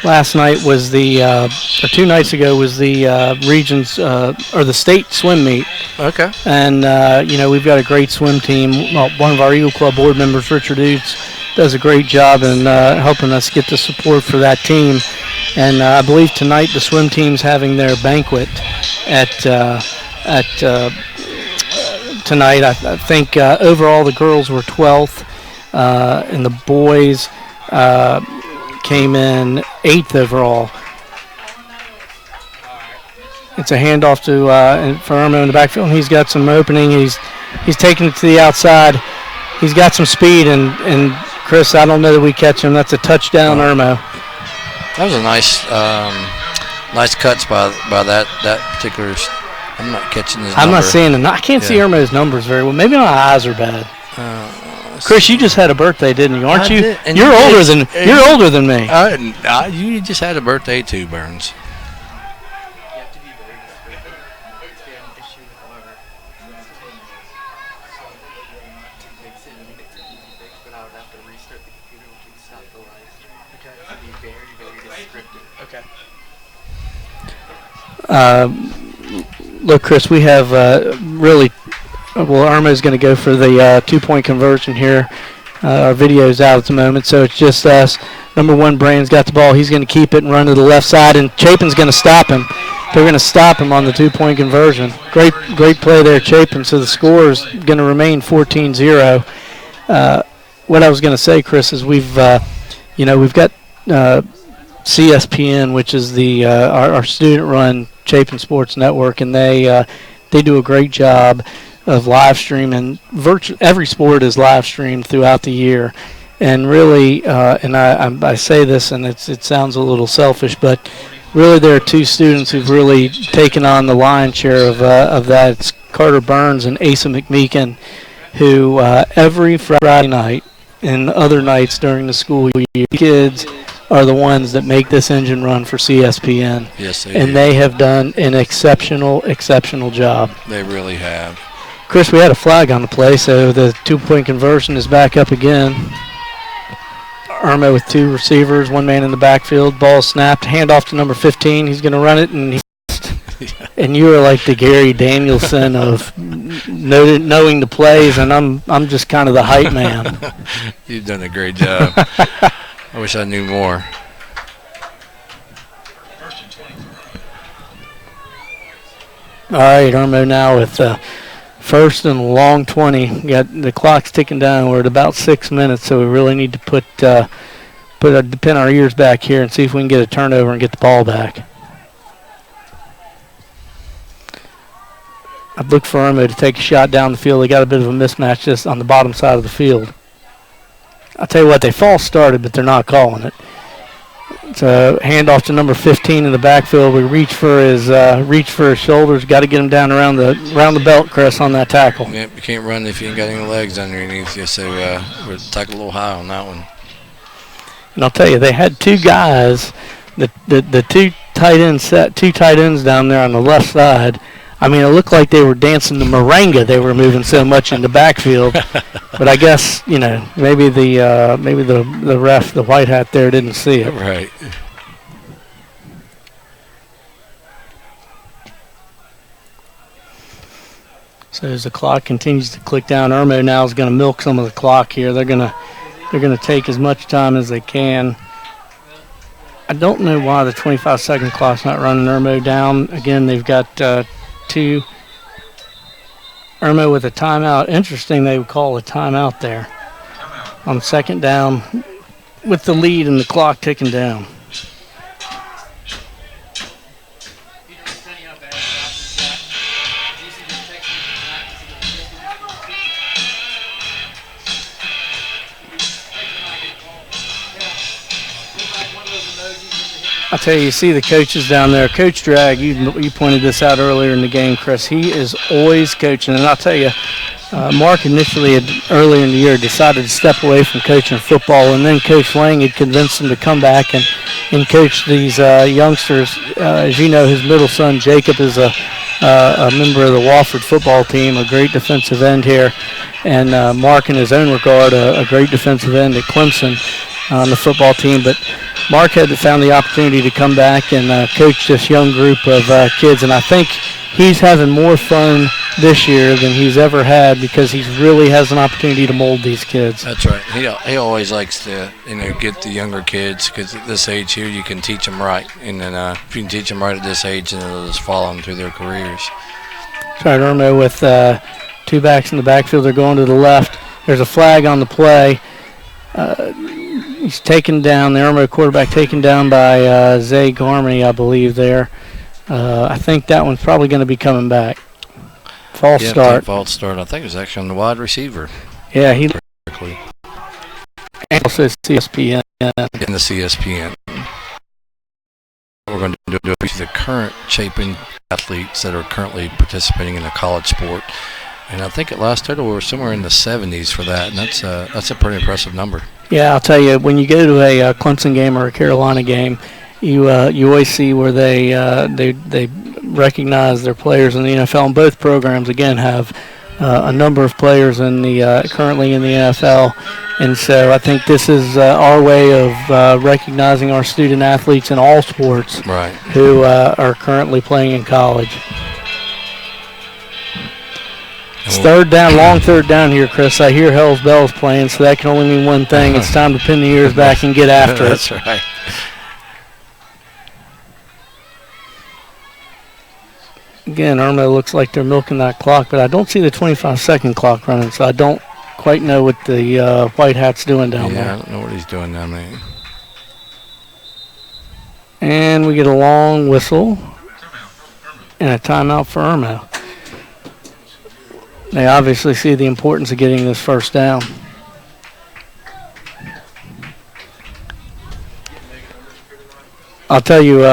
[SPEAKER 2] last night was or 2 nights ago was the region's or the state swim meet.
[SPEAKER 4] Okay.
[SPEAKER 2] And you know, we've got a great swim team. Well, one of our Eagle Club board members, Richard Oots, does a great job in helping us get the support for that team. And I believe tonight the swim team's having their banquet at tonight. I think overall the girls were 12th, and the boys came in 8th overall. It's a handoff to for Irmo in the backfield, and he's got some opening. He's taking it to the outside. He's got some speed, and Chris, I don't know that we catch him. That's a touchdown, Irmo.
[SPEAKER 4] That was a nice cuts by that particular. I'm not catching his number.
[SPEAKER 2] I'm not seeing him. I can't see Irmo's numbers very well. Maybe my eyes are bad. Chris, you just had a birthday, didn't you? Aren't you? You're older than me.
[SPEAKER 4] You just had a birthday too, Burns.
[SPEAKER 2] Look, Chris, we have really well, Irmo's going to go for the two-point conversion here. Our video's out at the moment, so it's just us. Number 1, Brandon's got the ball. He's going to keep it and run to the left side, and Chapin's going to stop him. They're going to stop him on the two-point conversion. Great play there, Chapin. So the score is going to remain 14-0. What I was going to say, Chris, is we've got CSPN, which is the our student-run Chapin Sports Network, and they do a great job of live streaming. Virtually every sport is live streamed throughout the year, and really, and I say this, and it sounds a little selfish, but really there are 2 students who've really taken on the lion's share of that. It's Carter Burns and Asa McMeekin, who every Friday night and other nights during the school year, kids are the ones that make this engine run for CSPN.
[SPEAKER 4] Yes, they
[SPEAKER 2] and
[SPEAKER 4] do.
[SPEAKER 2] They have done an exceptional job.
[SPEAKER 4] They really have.
[SPEAKER 2] Chris, we had a flag on the play, so the two-point conversion is back up again. Irmo with 2 receivers, 1 man in the backfield. Ball snapped, handoff to number 15. He's going to run it, and and you are like the Gary Danielson of knowing the plays, and I'm just kind of the hype man.
[SPEAKER 4] You've done a great job. I wish I knew more.
[SPEAKER 2] All right, Irmo now with first and a long 20. Got the clock's ticking down. We're at about 6 minutes, so we really need to pin our ears back here and see if we can get a turnover and get the ball back. I'd look for Irmo to take a shot down the field. They got a bit of a mismatch just on the bottom side of the field. I'll tell you what, they false started, but they're not calling it. So handoff to number 15 in the backfield. We reach for his shoulders. Got to get him down around the belt, Chris, on that tackle.
[SPEAKER 4] Yep, you can't run if you ain't got any legs underneath you. So we're tackle a little high on that one.
[SPEAKER 2] And I'll tell you, they had 2 guys, the 2 tight ends down there on the left side. I mean, it looked like they were dancing the merengue. They were moving so much in the backfield. But I guess, maybe the ref, the white hat there, didn't see it.
[SPEAKER 4] Right.
[SPEAKER 2] So as the clock continues to click down, Irmo now is going to milk some of the clock here. They're going to take as much time as they can. I don't know why the 25-second clock's not running Irmo down. Again, they've got 2. Irmo with a timeout. Interesting they would call a timeout there on second down with the lead and the clock ticking down. I'll tell you see the coaches down there. Coach Drag, you pointed this out earlier in the game, Chris. He is always coaching. And I'll tell you, Mark initially earlier in the year decided to step away from coaching football, and then Coach Lang had convinced him to come back and coach these youngsters. As you know, his middle son, Jacob, is a member of the Wofford football team, a great defensive end here. And Mark, in his own regard, a great defensive end at Clemson on the football team. But Mark had found the opportunity to come back and coach this young group of kids, and I think he's having more fun this year than he's ever had because he really has an opportunity to mold these kids.
[SPEAKER 4] That's right. He always likes to get the younger kids because at this age here you can teach them right, and then if you can teach them right at this age, then it'll just follow them through their careers.
[SPEAKER 2] Tried Irmo with 2 backs in the backfield. They're going to the left. There's a flag on the play. He's taken down, the Irmo quarterback taken down by Zay Garmany, I believe, there. I think that one's probably going to be coming back. False start.
[SPEAKER 4] False start. I think it was actually on the wide receiver.
[SPEAKER 2] Yeah, he also CSPN.
[SPEAKER 4] In the CSPN. We're going to do the current Chapin athletes that are currently participating in a college sport. And I think at last total we were somewhere in the 70s for that, and that's a pretty impressive number. Yeah,
[SPEAKER 2] I'll tell you, when you go to a Clemson game or a Carolina game, you always see where they recognize their players in the NFL. And both programs again have a number of players in the currently in the NFL, and so I think this is our way of recognizing our student athletes in all sports,
[SPEAKER 4] right,
[SPEAKER 2] who are currently playing in college. It's third down, long third down here, Chris. I hear Hell's Bells playing, so that can only mean one thing. It's time to pin the ears back and get after it.
[SPEAKER 4] That's right.
[SPEAKER 2] Again, Irmo looks like they're milking that clock, but I don't see the 25-second clock running, so I don't quite know what the White Hat's doing down there.
[SPEAKER 4] Yeah, I don't know what he's doing down there.
[SPEAKER 2] And we get a long whistle and a timeout for Irmo. They obviously see the importance of getting this first down. I'll tell you,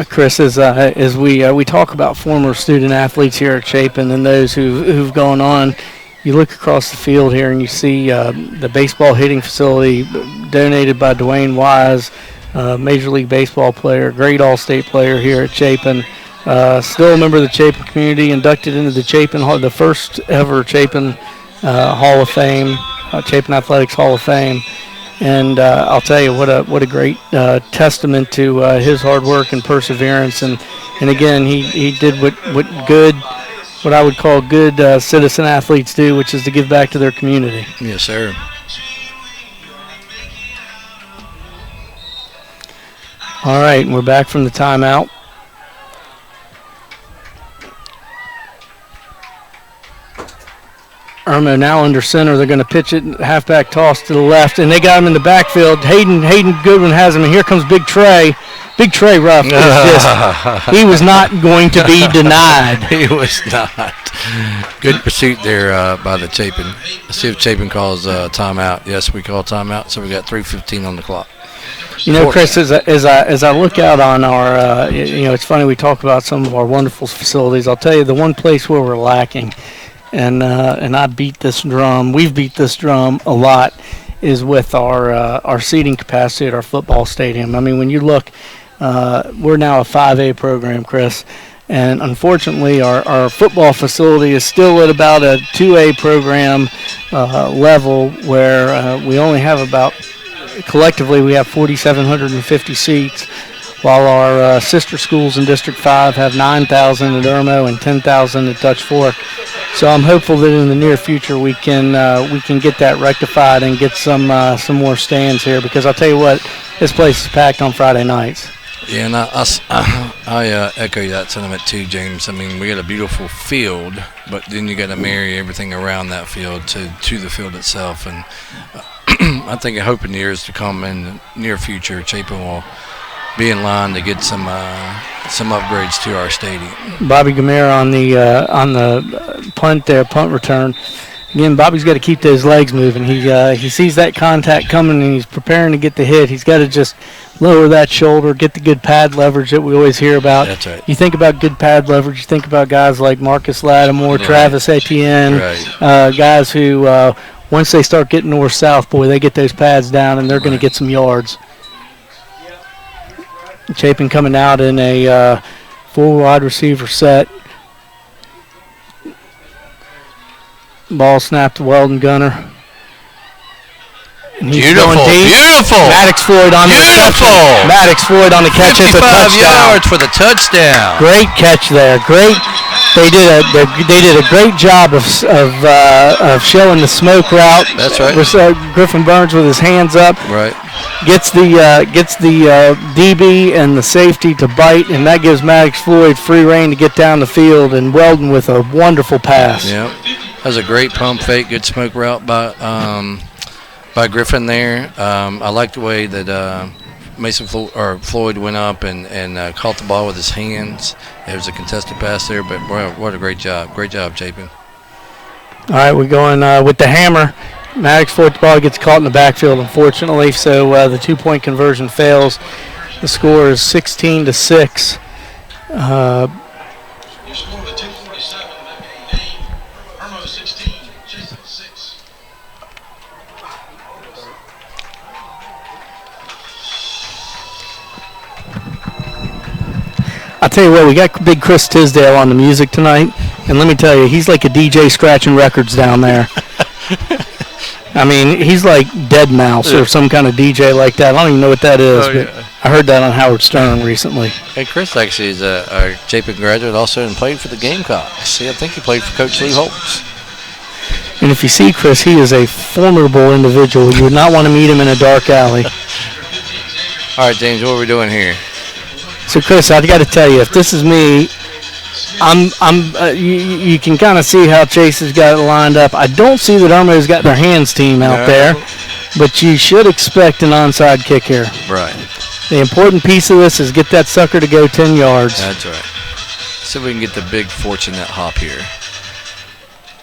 [SPEAKER 2] Chris, as we talk about former student athletes here at Chapin and those who've gone on, you look across the field here and you see the baseball hitting facility donated by Dwayne Wise, Major League Baseball player, great All-State player here at Chapin. Still a member of the Chapin community, inducted into the Chapin Hall, the first ever Chapin Hall of Fame, Chapin Athletics Hall of Fame. And I'll tell you what a great testament to his hard work and perseverance. And again, he did what I would call good citizen athletes do, which is to give back to their community.
[SPEAKER 4] Yes, sir.
[SPEAKER 2] All right, we're back from the timeout. Irmo now under center. They're going to pitch it, halfback toss to the left, and they got him in the backfield. Hayden Goodwin has him, and here comes Big Trey. Big Trey Ruff he was not going to be denied.
[SPEAKER 4] He was not. Good pursuit there by the Chapin. Let's see if Chapin calls timeout. Yes, we call timeout, so we got 3:15 on the clock.
[SPEAKER 2] You know, Chris, as I look out on our, it's funny we talk about some of our wonderful facilities. I'll tell you the one place where we're lacking, and I beat this drum. We've beat this drum a lot, is with our seating capacity at our football stadium. I mean, when you look, we're now a 5A program, Chris, and unfortunately our football facility is still at about a 2A program level, where we only have about, collectively we have 4,750 seats, while our sister schools in District 5 have 9,000 at Irmo and 10,000 at Dutch Fork. So I'm hopeful that in the near future we can get that rectified and get some more stands here, because I'll tell you what, this place is packed on Friday nights.
[SPEAKER 4] Yeah, and I echo that sentiment too, James. I mean, we got a beautiful field, but then you got to marry everything around that field to the field itself. And I think, I hope in the years to come, in the near future, Chapin will be in line to get some upgrades to our stadium.
[SPEAKER 2] Bobby Gamera on the punt return. Again, Bobby's got to keep those legs moving. He sees that contact coming and he's preparing to get the hit. He's got to just lower that shoulder, get the good pad leverage that we always hear about.
[SPEAKER 4] That's right.
[SPEAKER 2] You think about good pad leverage, you think about guys like Marcus Lattimore, right, Travis Etienne, right, guys who once they start getting north-south, boy, they get those pads down and they're going to get some yards. Chapin coming out in a full wide receiver set. Ball snapped to Weldon Gunner. And he's
[SPEAKER 4] beautiful,
[SPEAKER 2] going deep.
[SPEAKER 4] Beautiful.
[SPEAKER 2] Maddox Floyd on the reception. Maddox Floyd on the catch at the touchdown.
[SPEAKER 4] 55 yards for the touchdown.
[SPEAKER 2] Great catch there. Great. They did a great job of showing the smoke route.
[SPEAKER 4] That's right.
[SPEAKER 2] Griffin Burns with his hands up.
[SPEAKER 4] Right.
[SPEAKER 2] Gets the DB and the safety to bite, and that gives Maddox Floyd free rein to get down the field, and Weldon with a wonderful pass.
[SPEAKER 4] Yeah. That was a great pump fake, good smoke route by Griffin there. I like the way that Floyd went up and caught the ball with his hands. It was a contested pass there, but what a great job. Great job, Chapin.
[SPEAKER 2] All right, we're going with the hammer. Maddox Floyd, the ball gets caught in the backfield, unfortunately, so the 2-point conversion fails. The score is 16-6. I'll tell you what, we got big Chris Tisdale on the music tonight, and let me tell you, he's like a DJ scratching records down there. I mean, he's like Dead Mouse or some kind of DJ like that. I don't even know what that is, but I heard that on Howard Stern recently.
[SPEAKER 4] Hey, Chris actually is a Chapin graduate also and played for the Gamecocks. See, I think he played for Coach Lee Holtz.
[SPEAKER 2] And if you see Chris, he is a formidable individual. You would not want to meet him in a dark alley.
[SPEAKER 4] All right, James, what are we doing here?
[SPEAKER 2] So, Chris, I've got to tell you, if this is me, you can kind of see how Chase has got it lined up. I don't see that Irmo's got their hands team out there, but you should expect an onside kick here.
[SPEAKER 4] Right.
[SPEAKER 2] The important piece of this is get that sucker to go 10 yards.
[SPEAKER 4] That's right. See if we can get the big fortunate hop here.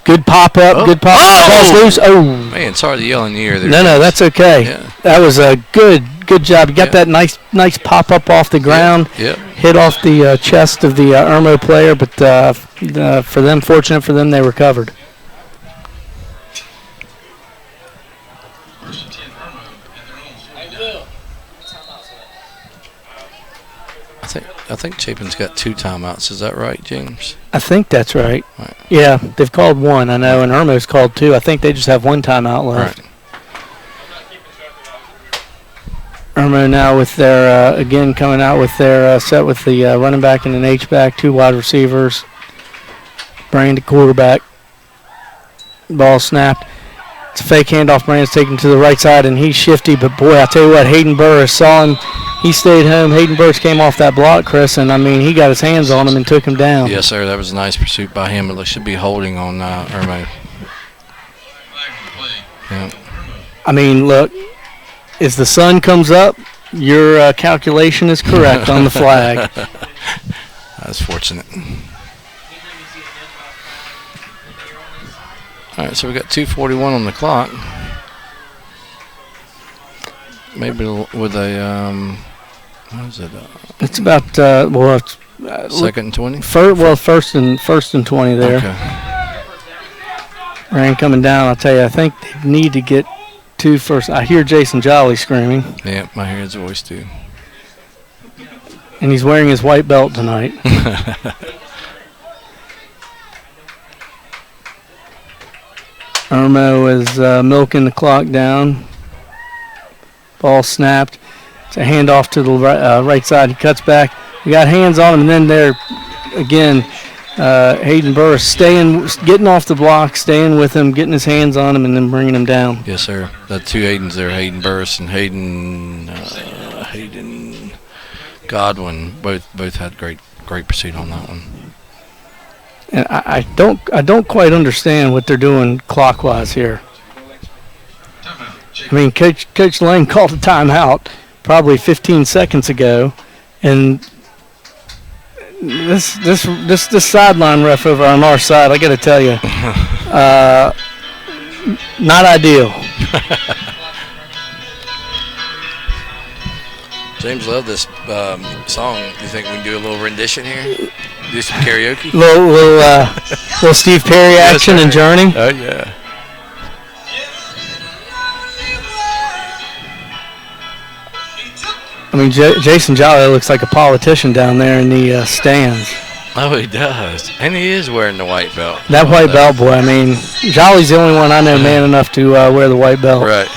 [SPEAKER 2] Good pop up, good pop up. Ball's loose. Oh.
[SPEAKER 4] Man, sorry to yell in the ear there.
[SPEAKER 2] No, that's okay.
[SPEAKER 4] Yeah.
[SPEAKER 2] That was a good job. You got that nice pop up off the ground.
[SPEAKER 4] Yep.
[SPEAKER 2] Hit off the chest of the Irmo player, but for them, fortunate for them, they recovered.
[SPEAKER 4] I think Chapin's got 2 timeouts. Is that right, James?
[SPEAKER 2] I think that's right.
[SPEAKER 4] Right.
[SPEAKER 2] Yeah, they've called 1, I know, and Irmo's called 2. I think they just have 1 timeout left.
[SPEAKER 4] Right.
[SPEAKER 2] Irmo now with their, again, coming out with their set with the running back and an H-back, 2 wide receivers. Brand at quarterback. Ball snapped. It's a fake handoff. Brand's taken to the right side, and he's shifty. But, boy, I'll tell you what, Hayden Burris saw him. He stayed home. Hayden Burris came off that block, Chris, and, I mean, he got his hands on him and took him down.
[SPEAKER 4] Yes, sir. That was a nice pursuit by him. It should be holding on Irmo. Yeah.
[SPEAKER 2] I mean, look, as the sun comes up, your calculation is correct on the flag.
[SPEAKER 4] That's fortunate. All right, so we got 2:41 on the clock. Maybe with a what is it?
[SPEAKER 2] It's about
[SPEAKER 4] second and 20.
[SPEAKER 2] First and 20 there.
[SPEAKER 4] Okay.
[SPEAKER 2] Rain coming down. I'll tell you, I think they need to get 2 first. I hear Jason Jolly screaming.
[SPEAKER 4] Yeah, I hear his voice too.
[SPEAKER 2] And he's wearing his white belt tonight. Irmo is milking the clock down. Ball snapped. It's a handoff to the right side. He cuts back. We got hands on him, and then there, again, Hayden Burris getting off the block, staying with him, getting his hands on him, and then bringing him down.
[SPEAKER 4] Yes, sir. The 2 Haydens there, Hayden Burris and Hayden Godwin, both had great pursuit on that one.
[SPEAKER 2] And I don't quite understand what they're doing clockwise here. I mean, Coach Lane called a timeout probably 15 seconds ago, and this sideline ref over on our side, I got to tell you, not ideal.
[SPEAKER 4] James loved this song. Do you think we can do a little rendition here? Do some karaoke?
[SPEAKER 2] Little Steve Perry action and Journey.
[SPEAKER 4] Oh yeah.
[SPEAKER 2] I mean, Jason Jolly looks like a politician down there in the stands.
[SPEAKER 4] Oh, he does. And he is wearing the white belt.
[SPEAKER 2] That white belt, boy. I mean, Jolly's the only one I know man enough to wear the white belt.
[SPEAKER 4] Right.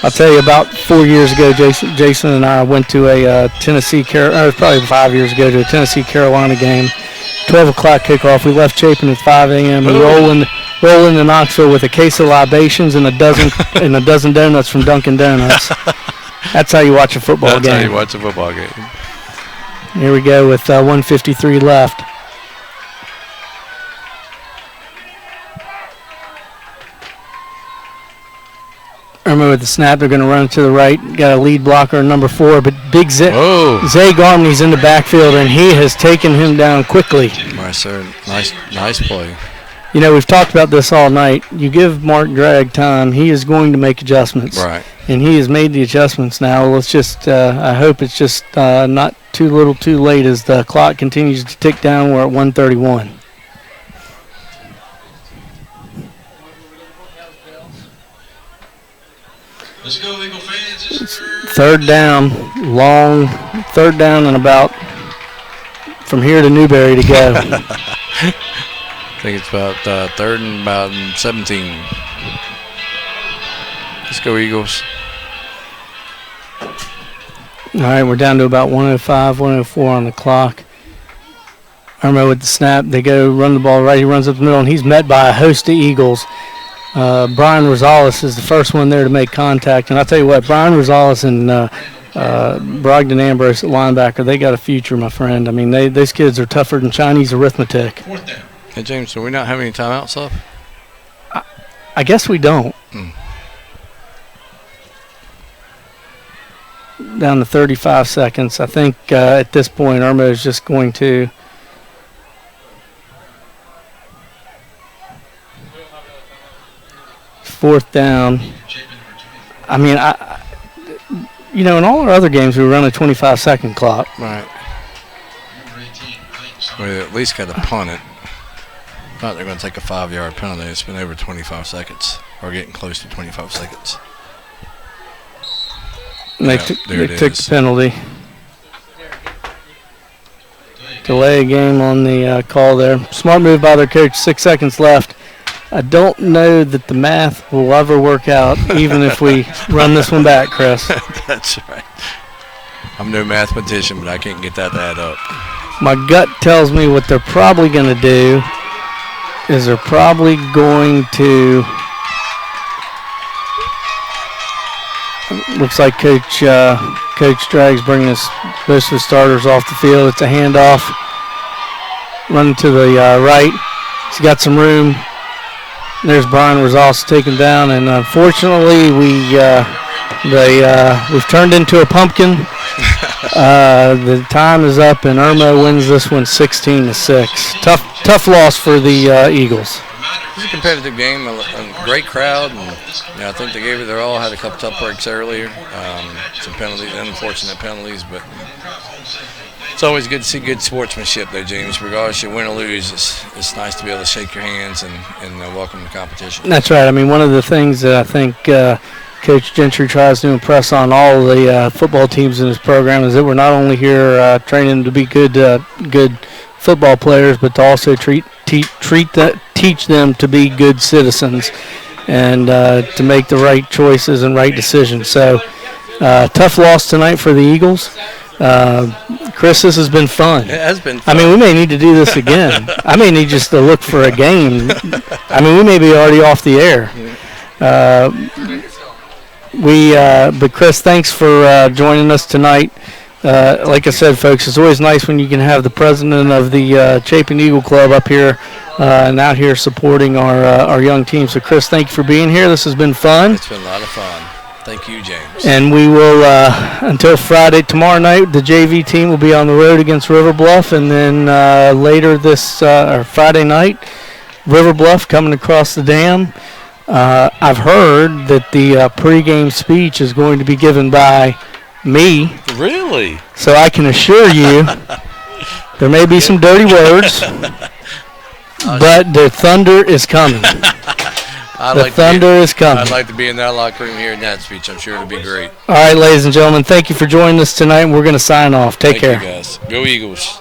[SPEAKER 2] I'll tell you, about 4 years ago, Jason and I went to a probably 5 years ago, to a Tennessee-Carolina game. 12 o'clock kickoff. We left Chapin at 5 a.m. We roll into Knoxville with a case of libations and a dozen donuts from Dunkin' Donuts. That's how you watch a football game.
[SPEAKER 4] That's how you watch a football game.
[SPEAKER 2] Here we go with 1:53 left. Irmo with the snap. They're going to run to the right. Got a lead blocker, number 4, but big Zay Garmany's in the backfield, and he has taken him down quickly.
[SPEAKER 4] Right, sir. Nice play.
[SPEAKER 2] You know, we've talked about this all night. You give Mark Dragg time, he is going to make adjustments.
[SPEAKER 4] Right.
[SPEAKER 2] And he has made the adjustments now. Let's just, I hope it's just not too little too late as the clock continues to tick down. We're at 1:31.
[SPEAKER 1] Let's go, Eagle fans. It's
[SPEAKER 2] third down, long third down, and about from here to Newberry to go.
[SPEAKER 4] I think it's about third and about 17. Let's go, Eagles.
[SPEAKER 2] All right, we're down to about 105, 104 on the clock. Irmo with the snap. They go run the ball right. He runs up the middle, and he's met by a host of Eagles. Brian Rosales is the first one there to make contact. And I'll tell you what, Brian Rosales and Brogdon Ambrose at linebacker, they got a future, my friend. I mean, these kids are tougher than Chinese arithmetic.
[SPEAKER 1] 4th down.
[SPEAKER 4] Hey, James, do we not have any timeouts left?
[SPEAKER 2] I guess we don't. Down to 35 seconds. I think at this point, Irmo is just going to. Fourth down. I mean, in all our other games, we run a 25-second clock.
[SPEAKER 4] Right. We at least got to punt it. Not they're going to take a 5-yard penalty. It's been over 25 seconds, or getting close to 25 seconds.
[SPEAKER 2] And they took the penalty. Delay a game on the call there. Smart move by their coach. 6 seconds left. I don't know that the math will ever work out, even if we run this one back, Chris.
[SPEAKER 4] That's right. I'm no mathematician, but I can't get that to add up.
[SPEAKER 2] My gut tells me what they're probably going to do is they're probably going to. Looks like Coach Dragg's bringing most of the starters off the field. It's a handoff. Running to the right. He's got some room. There's Brian Rosales taken down, and unfortunately we've turned into a pumpkin. The time is up, and Irmo wins this one 16-6. Tough loss for the Eagles.
[SPEAKER 4] It was a competitive game, a great crowd, and I think they gave it their all. Had a couple tough breaks earlier, some penalties, unfortunate penalties, but it's always good to see good sportsmanship, though, James. Regardless you win or lose, it's nice to be able to shake your hands and welcome the competition.
[SPEAKER 2] That's right. I mean, one of the things that I think Coach Gentry tries to impress on all the football teams in his program is that we're not only here training to be good football players, but to also teach them to be good citizens and to make the right choices and right decisions. So, tough loss tonight for the Eagles. Chris, this has been fun.
[SPEAKER 4] It has been fun.
[SPEAKER 2] I mean, we may need to do this again. I may need just to look for a game. I mean, we may be already off the air. But Chris, thanks for joining us tonight. Like I said, folks, it's always nice when you can have the president of the Chapin Eagle Club up here and out here supporting our young team. So, Chris, thank you for being here. This has been fun.
[SPEAKER 4] It's been a lot of fun. Thank you, James.
[SPEAKER 2] And we will, until Friday, tomorrow night, the JV team will be on the road against River Bluff. And then later this or Friday night, River Bluff coming across the dam. I've heard that the pregame speech is going to be given by me.
[SPEAKER 4] Really?
[SPEAKER 2] So I can assure you there may be some dirty words, but the thunder is coming. Thunder is coming.
[SPEAKER 4] I'd like to be in that locker room hearing that speech. I'm sure it'll be great.
[SPEAKER 2] All right, ladies and gentlemen, thank you for joining us tonight. We're going to sign off. Take care.
[SPEAKER 4] Thank you, guys. Go Eagles.